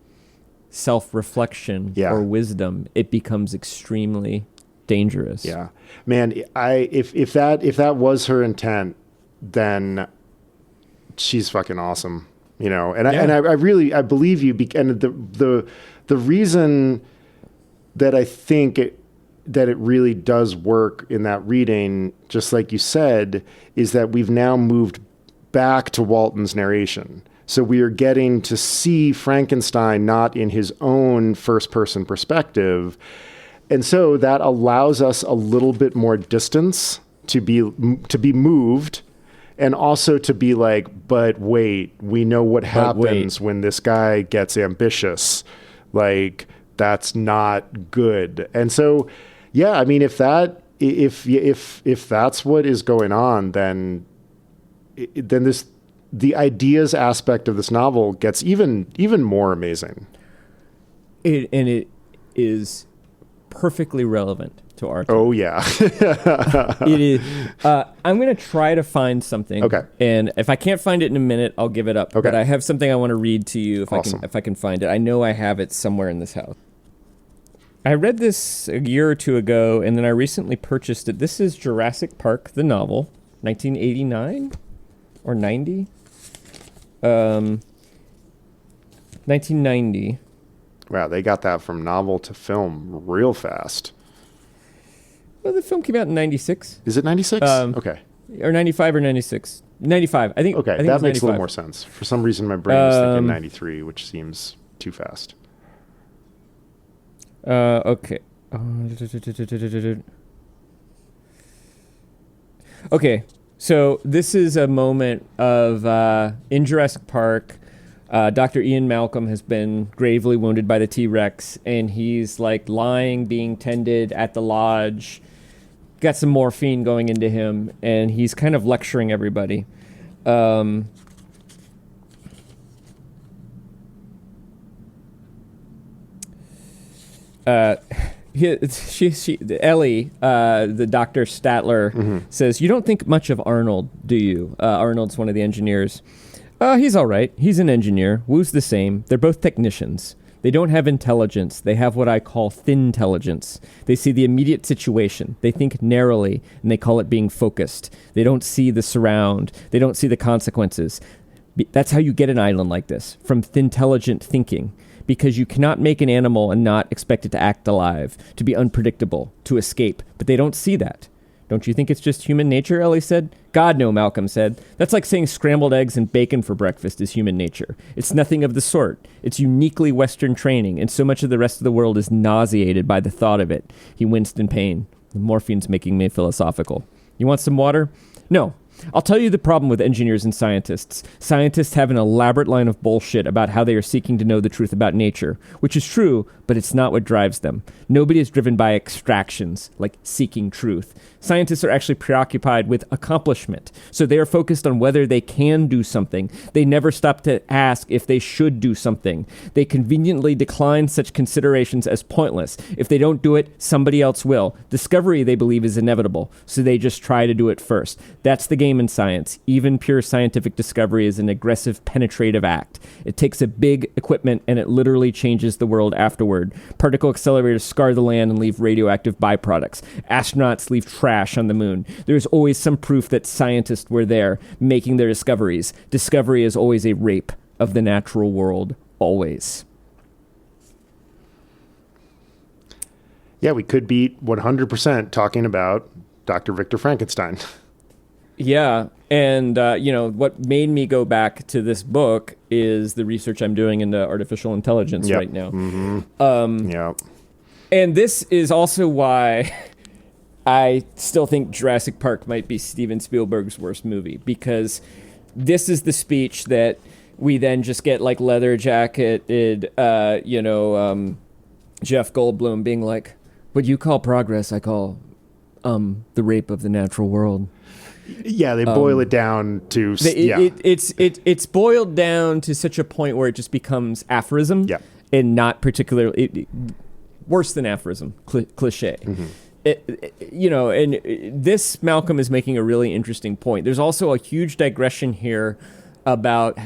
self-reflection or wisdom, it becomes extremely dangerous. Yeah, man. If that was her intent, then she's fucking awesome. And I believe you. And the reason that I think that it really does work in that reading, just like you said, is that we've now moved back to Walton's narration. So we are getting to see Frankenstein not in his own first-person perspective. And so that allows us a little bit more distance to be moved, and also to be like, but wait, we know what happens when this guy gets ambitious. Like, that's not good. And so, I mean, if that's what is going on, then the ideas aspect of this novel gets even more amazing. It is perfectly relevant to our time. Oh yeah. It is. I'm going to try to find something. Okay. And if I can't find it in a minute, I'll give it up. Okay. But I have something I want to read to you if I can find it. I know I have it somewhere in this house. I read this a year or two ago, and then I recently purchased it. This is Jurassic Park, the novel, 1989 or 90? 1990. Wow, they got that from novel to film real fast. Well, the film came out in 96. Is it 96? Okay. or 95 or 96. 95. I think. Okay, I think that makes 95. a little more sense. For some reason, my brain is thinking 93, which seems too fast. Okay. Okay, so this is a moment of in Jurassic Park. Dr. Ian Malcolm has been gravely wounded by the T-Rex, and he's like lying, being tended at the lodge. Got some morphine going into him, and he's kind of lecturing everybody. Ellie, the Dr. Statler, says, "You don't think much of Arnold, do you?" Arnold's one of the engineers. He's all right. He's an engineer. Wu's the same. They're both technicians. They don't have intelligence. They have what I call thin intelligence. They see the immediate situation. They think narrowly, and they call it being focused. They don't see the surround. They don't see the consequences. That's how you get an island like this, from intelligent thinking. Because you cannot make an animal and not expect it to act alive, to be unpredictable, to escape. But they don't see that. Don't you think it's just human nature, Ellie said. God, no, Malcolm said. That's like saying scrambled eggs and bacon for breakfast is human nature. It's nothing of the sort. It's uniquely Western training, and so much of the rest of the world is nauseated by the thought of it. He winced in pain. The morphine's making me philosophical. You want some water? No. I'll tell you the problem with engineers and scientists. Scientists have an elaborate line of bullshit about how they are seeking to know the truth about nature, which is true, but it's not what drives them. Nobody is driven by extractions, like seeking truth. Scientists are actually preoccupied with accomplishment, so they are focused on whether they can do something. They never stop to ask if they should do something. They conveniently decline such considerations as pointless. If they don't do it, somebody else will. Discovery, they believe, is inevitable, so they just try to do it first. That's the game in science. Even pure scientific discovery is an aggressive, penetrative act. It takes a big equipment and it literally changes the world afterward. Particle accelerators scar the land and leave radioactive byproducts. Astronauts leave trash on the moon. There's always some proof that scientists were there making their discoveries. Discovery is always a rape of the natural world. Always. Yeah, we could be 100% talking about Dr. Victor Frankenstein. Yeah, and what made me go back to this book is the research I'm doing into artificial intelligence right now. And this is also why I still think Jurassic Park might be Steven Spielberg's worst movie, because this is the speech that we then just get like leather jacketed, Jeff Goldblum being like, "What you call progress, I call the rape of the natural world." Yeah, they boil it down to... It's boiled down to such a point where it just becomes aphorism and not particularly... worse than aphorism, cliche. And this Malcolm is making a really interesting point. There's also a huge digression here about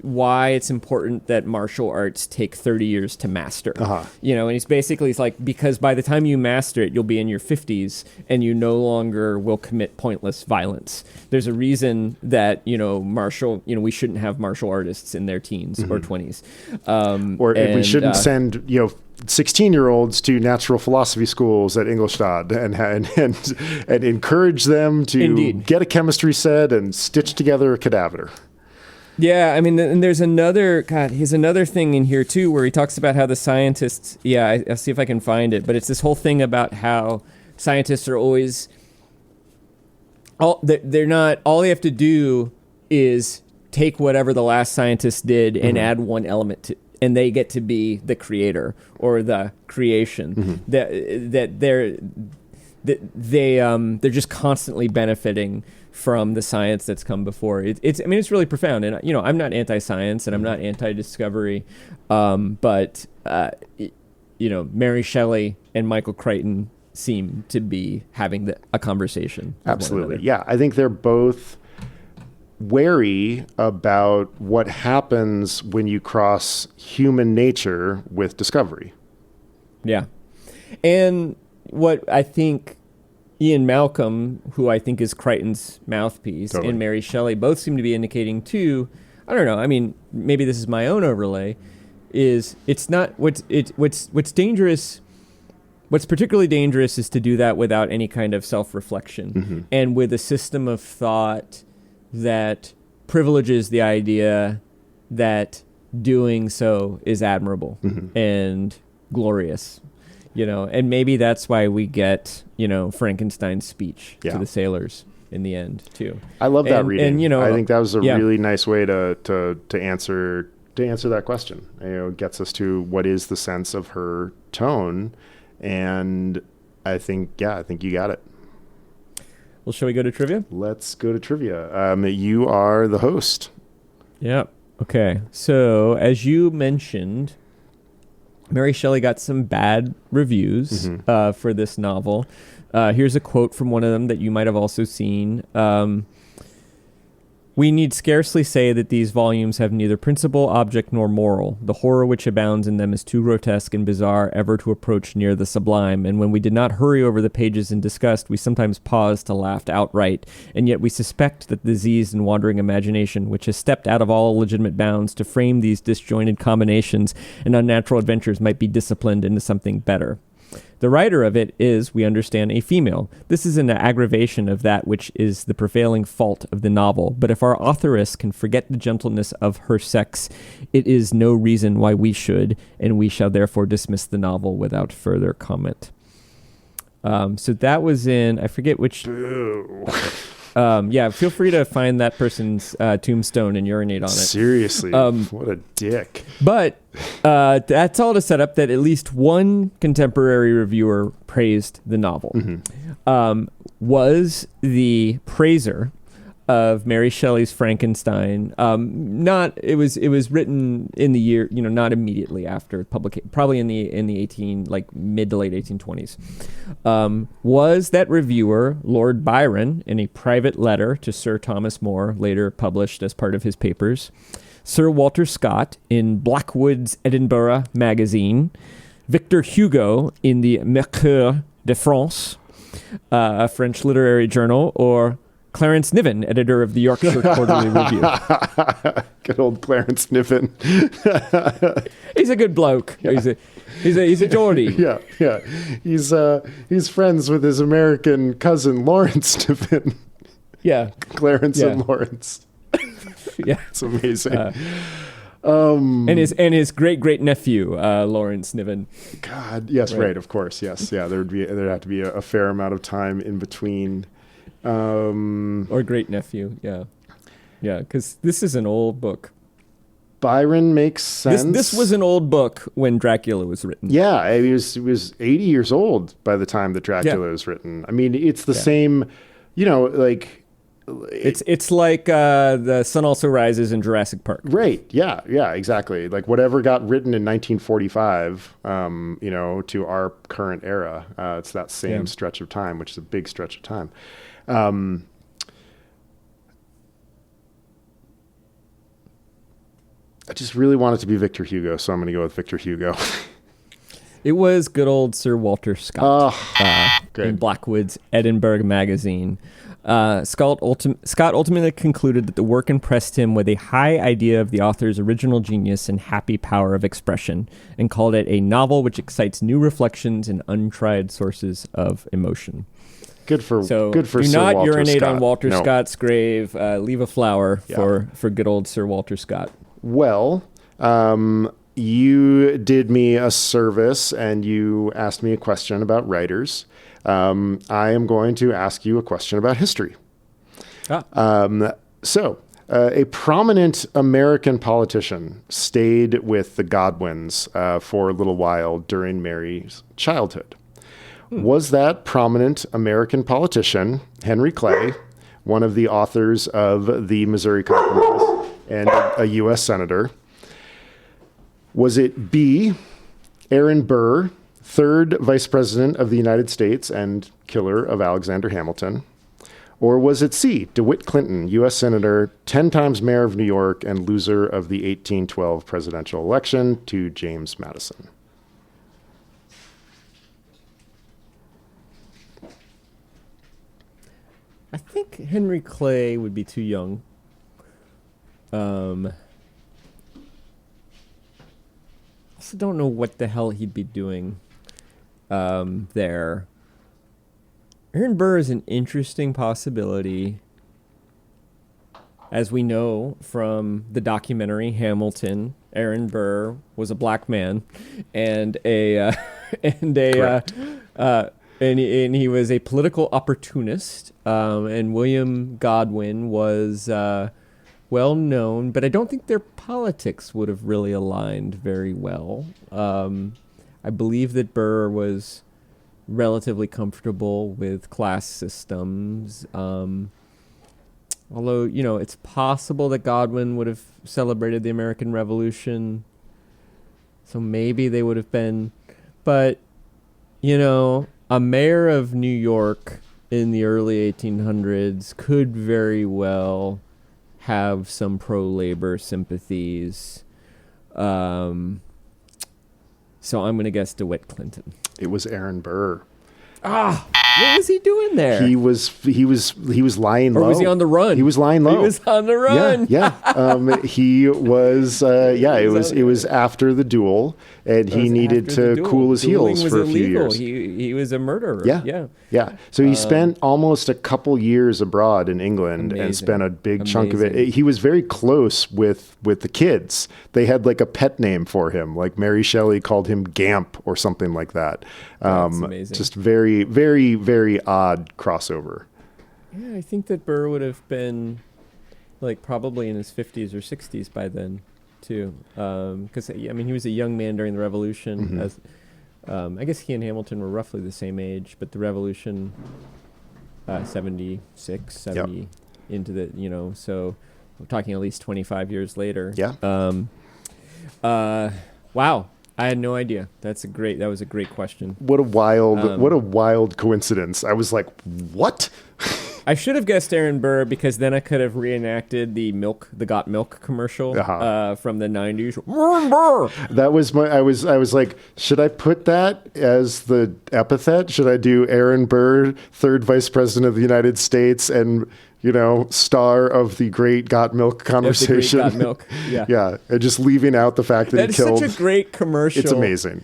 why it's important that martial arts take 30 years to master. And he's like, because by the time you master it, you'll be in your 50s and you no longer will commit pointless violence. There's a reason that, we shouldn't have martial artists in their teens or 20s. We shouldn't send, 16-year-olds to natural philosophy schools at Ingolstadt and encourage them to get a chemistry set and stitch together a cadaver. Yeah, I mean, and there's another thing in here too where he talks about how the scientists, I'll see if I can find it, but it's this whole thing about how scientists are always, all they have to do is take whatever the last sentist did and add one element to, and they get to be the creator or the creation. They're just constantly benefiting from the science that's come before. It's really profound. And, I'm not anti-science and I'm not anti-discovery. But Mary Shelley and Michael Crichton seem to be having a conversation. Absolutely. Yeah. I think they're both wary about what happens when you cross human nature with discovery. Yeah. And what I think Ian Malcolm, who I think is Crichton's mouthpiece, and Mary Shelley both seem to be indicating too, I don't know, I mean, maybe this is my own overlay, is it's not what's dangerous What's particularly dangerous is to do that without any kind of self-reflection and with a system of thought that privileges the idea that doing so is admirable and glorious, and maybe that's why we get, Frankenstein's speech to the sailors in the end too. I love that reading. And, I think that was a really nice way to answer that question. It gets us to what is the sense of her tone. And I think you got it. Well, shall we go to trivia? Let's go to trivia. You are the host. Yeah. Okay. So, as you mentioned, Mary Shelley got some bad reviews for this novel. Here's a quote from one of them that you might have also seen. We need scarcely say that these volumes have neither principle, object, nor moral. The horror which abounds in them is too grotesque and bizarre ever to approach near the sublime, and when we did not hurry over the pages in disgust, we sometimes paused to laugh outright, and yet we suspect that the diseased and wandering imagination, which has stepped out of all legitimate bounds to frame these disjointed combinations and unnatural adventures, might be disciplined into something better. The writer of it is, we understand, a female. This is an aggravation of that which is the prevailing fault of the novel. But if our authoress can forget the gentleness of her sex, it is no reason why we should, and we shall therefore dismiss the novel without further comment. So that was in, I forget which... feel free to find that person's tombstone and urinate on it. Seriously, what a dick. But that's all to set up that at least one contemporary reviewer praised the novel. Was the praiser of Mary Shelley's Frankenstein. It was written in the year, not immediately after publication, probably in the mid to late 1820s. Was that reviewer Lord Byron in a private letter to Sir Thomas More, later published as part of his papers, Sir Walter Scott in Blackwood's Edinburgh magazine, Victor Hugo in the Mercure de France, a French literary journal, or Clarence Niven, editor of the Yorkshire Quarterly Review. Good old Clarence Niven. He's a good bloke. Yeah. He's a Geordie. Yeah. He's friends with his American cousin Lawrence Niven. Yeah. Clarence and Lawrence. Yeah. It's amazing. And his great nephew Lawrence Niven. God, yes, right, of course, yes, yeah. There'd have to be a fair amount of time in between. Or great nephew, yeah, because this is an old book. Byron makes sense. This was an old book when Dracula was written. Yeah, he was 80 years old by the time that Dracula was written. I mean, it's the same, like. It's like The Sun Also Rises in Jurassic Park. Right. Yeah, exactly. Like whatever got written in 1945, to our current era, it's that same stretch of time, which is a big stretch of time. I just really want it to be Victor Hugo, so I'm going to go with Victor Hugo. It was good old Sir Walter Scott in Blackwood's Edinburgh magazine. Scott ultimately concluded that the work impressed him with a high idea of the author's original genius and happy power of expression, and called it a novel which excites new reflections and untried sources of emotion. Good for do Sir not Walter urinate Scott. on Walter Scott's grave. Leave a flower for good old Sir Walter Scott. Well, you did me a service and you asked me a question about writers. I am going to ask you a question about history. So, a prominent American politician stayed with the Godwins for a little while during Mary's childhood. Was that prominent American politician Henry Clay, one of the authors of the Missouri Compromise and a U.S. Senator? Was it B, Aaron Burr, third Vice President of the United States and killer of Alexander Hamilton? Or was it C, DeWitt Clinton, U.S. Senator, 10 times mayor of New York and loser of the 1812 presidential election to James Madison? I think Henry Clay would be too young. Also don't know what the hell he'd be doing. there. Aaron Burr is an interesting possibility. As we know from the documentary Hamilton, Aaron Burr was a black man, and and he was a political opportunist. And William Godwin was well known, but I don't think their politics would have really aligned very well. I believe that Burr was relatively comfortable with class systems. Although, it's possible that Godwin would have celebrated the American Revolution. So maybe they would have been. But, a mayor of New York in the early 1800s could very well have some pro-labor sympathies. So I'm going to guess DeWitt Clinton. It was Aaron Burr. What was he doing there? He was lying low. Or was he on the run? He was lying low. He was on the run. Yeah. He was. It was after the duel, and he needed to cool his heels for a few years. He was a murderer. Yeah. So he spent almost a couple years abroad in England and spent a big chunk of it. He was very close with the kids. They had like a pet name for him, like Mary Shelley called him Gamp or something like that. That's amazing. Just very, very, very odd crossover. Yeah, I think that Burr would have been like probably in his 50s or 60s by then too. Because he was a young man during the Revolution. Mm-hmm. As I guess he and Hamilton were roughly the same age, but the Revolution 76, 70 into the, so we're talking at least 25 years later. Yeah. Wow. I had no idea. That was a great question. What a wild coincidence. I was like, what? I should have guessed Aaron Burr because then I could have reenacted the Got Milk commercial from the 90s. Aaron Burr! That was I was like, should I put that as the epithet? Should I do Aaron Burr, third vice president of the United States and, star of the Great Got Milk conversation? Got Milk. Yeah. Yeah. And just leaving out the fact that he killed. That's such a great commercial. It's amazing.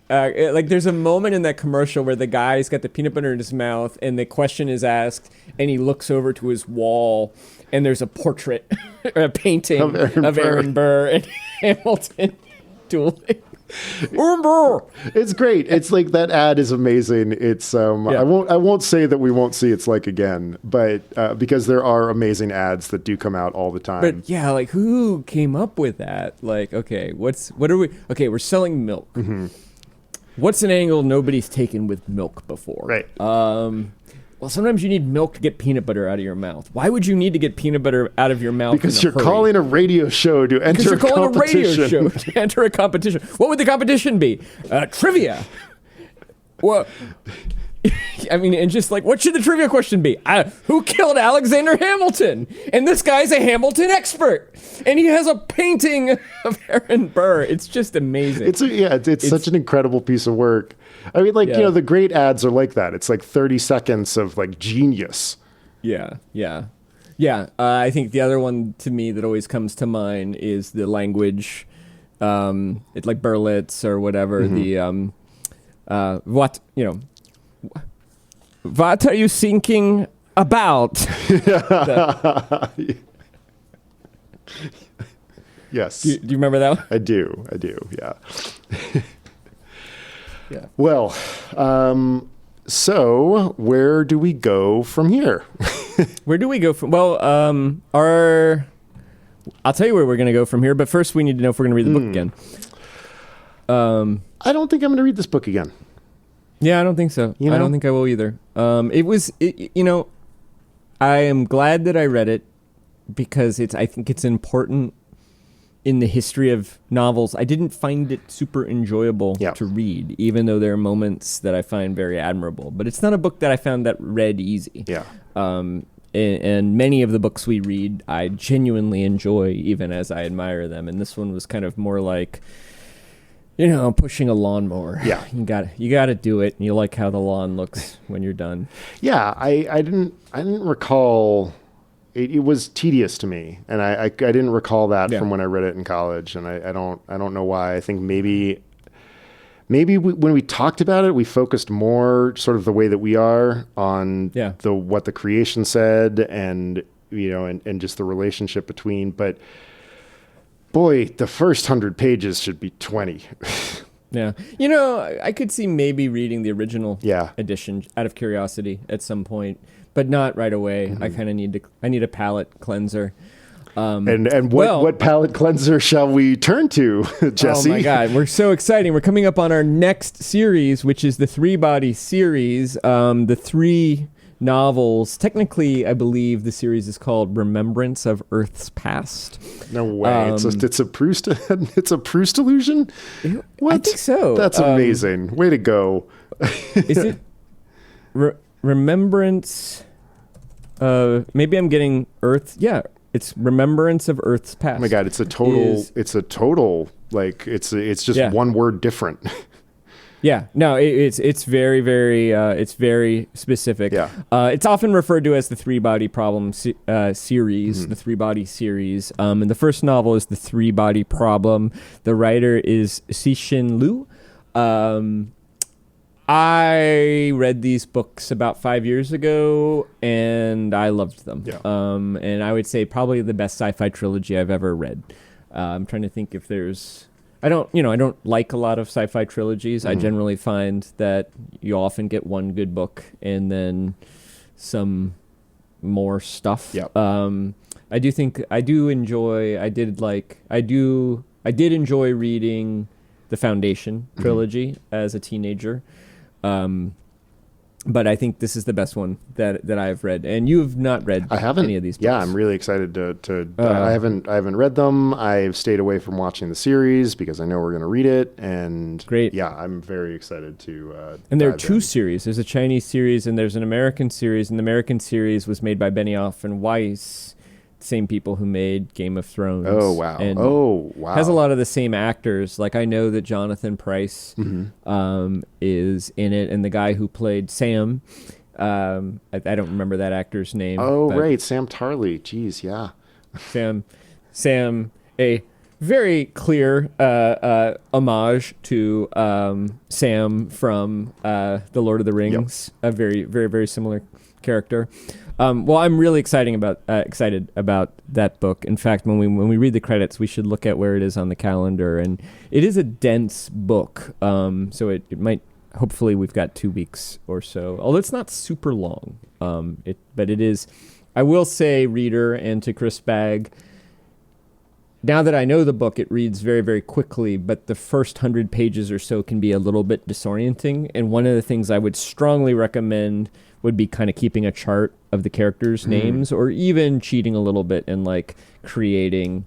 There's a moment in that commercial where the guy's got the peanut butter in his mouth and the question is asked and he looks over to his wall and there's a portrait, a painting of Aaron Burr and Hamilton dueling. It's great. It's like that ad is amazing. It's I won't say that we won't see It's Like again, but because there are amazing ads that do come out all the time. But yeah, like who came up with that? Like, okay, we're selling milk. Mm-hmm. What's an angle nobody's taken with milk before? Right. Well, sometimes you need milk to get peanut butter out of your mouth. Why would you need to get peanut butter out of your mouth? Because you're calling a radio show to enter a competition. Because you're calling a radio show to enter a competition. What would the competition be? Trivia. Well, and just like, what should the trivia question be? Who killed Alexander Hamilton? And this guy's a Hamilton expert. And he has a painting of Aaron Burr. It's just amazing. It's such an incredible piece of work. The great ads are like that. It's like 30 seconds of like genius. Yeah. I think the other one to me that always comes to mind is the language. It's like Berlitz or whatever. Mm-hmm. What are you thinking about? Yes. Do you remember that one? I do. Yeah. Yeah. Well, so where do we go from here? Where do we go from? Well, I'll tell you where we're going to go from here, but first we need to know if we're going to read the book again. I don't think I'm going to read this book again. Yeah, I don't think so. I don't think I will either. I am glad that I read it because I think it's important in the history of novels. I didn't find it super enjoyable to read, even though there are moments that I find very admirable. But it's not a book that I found that read easy. Yeah. And many of the books we read, I genuinely enjoy, even as I admire them. And this one was kind of more like, pushing a lawnmower. Yeah. You got to do it. And you like how the lawn looks when you're done. Yeah. I didn't recall. It was tedious to me, and I didn't recall that from when I read it in college, and I don't know why. I think maybe maybe when we talked about it, we focused more sort of the way that we are on what the creation said and, and just the relationship between. But boy, the first 100 pages should be 20. Yeah. I could see maybe reading the original edition out of curiosity at some point, but not right away. I kind of need a palate cleanser. And what palate cleanser shall we turn to, Jesse? Oh my God, we're so exciting. We're coming up on our next series, which is the three-body series. The 3 novels. Technically, I believe the series is called Remembrance of Earth's Past. No way. It's a Proust it's a Proust illusion? What? I think so. That's amazing. Way to go. Is it Remembrance maybe I'm getting Earth. Yeah, it's Remembrance of Earth's Past. Oh my God, it's a total like it's just one word different. Yeah, no, it's very, very it's very specific. Yeah, it's often referred to as the three-body problem series, the three-body series. And the first novel is the three-body problem. The writer is Cixin Liu. I read these books about 5 years ago, and I loved them. Yeah. And I would say probably the best sci-fi trilogy I've ever read. I'm trying to think if there's. I don't like a lot of sci-fi trilogies. I generally find that you often get one good book and then some more stuff. Yep. I did enjoy reading the Foundation trilogy as a teenager. But I think this is the best one that I've read, and you have not read any of these books. Yeah, I'm really excited to I haven't read them. I've stayed away from watching the series because I know we're going to read it, and great. Yeah, I'm very excited to. And there are 2 series. There's a Chinese series and there's an American series. And the American series was made by Benioff and Weiss, same people who made Game of Thrones. Oh wow! And has a lot of the same actors. Like I know that Jonathan Pryce is in it, and the guy who played Sam, I don't remember that actor's name. Oh right, Sam Tarley. Jeez, yeah. Sam, a very clear homage to Sam from The Lord of the Rings. Yep. A very, very, very similar character. Well, I'm really excited about that book. In fact, when we read the credits, we should look at where it is on the calendar. And it is a dense book, so it might. Hopefully, we've got 2 weeks or so. Although it's not super long, but it is. I will say, reader, and to Chris Bagg. Now that I know the book, it reads very, very quickly, but the first 100 pages or so can be a little bit disorienting. And one of the things I would strongly recommend would be kind of keeping a chart of the characters' names, or even cheating a little bit and like creating,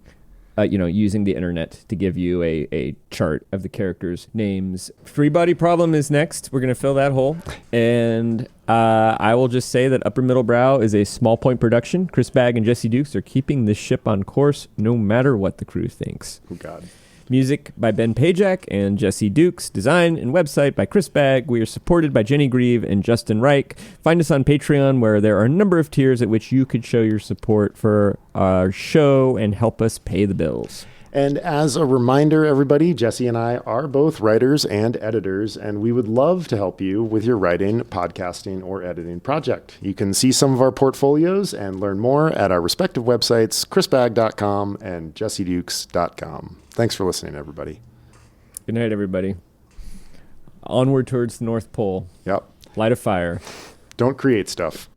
using the internet to give you a chart of the characters' names. Three-body problem is next. We're going to fill that hole. And I will just say that Upper Middle Brow is a small point production. Chris Bagg and Jesse Dukes are keeping this ship on course no matter what the crew thinks. Oh, God. Music by Ben Pajak and Jesse Dukes. Design and website by Chris Bagg. We are supported by Jenny Grieve and Justin Reich. Find us on Patreon, where there are a number of tiers at which you could show your support for our show and help us pay the bills. And as a reminder, everybody, Jesse and I are both writers and editors, and we would love to help you with your writing, podcasting, or editing project. You can see some of our portfolios and learn more at our respective websites, chrisbagg.com and jessedukes.com. Thanks for listening, everybody. Good night, everybody. Onward towards the North Pole. Yep. Light a fire. Don't create stuff.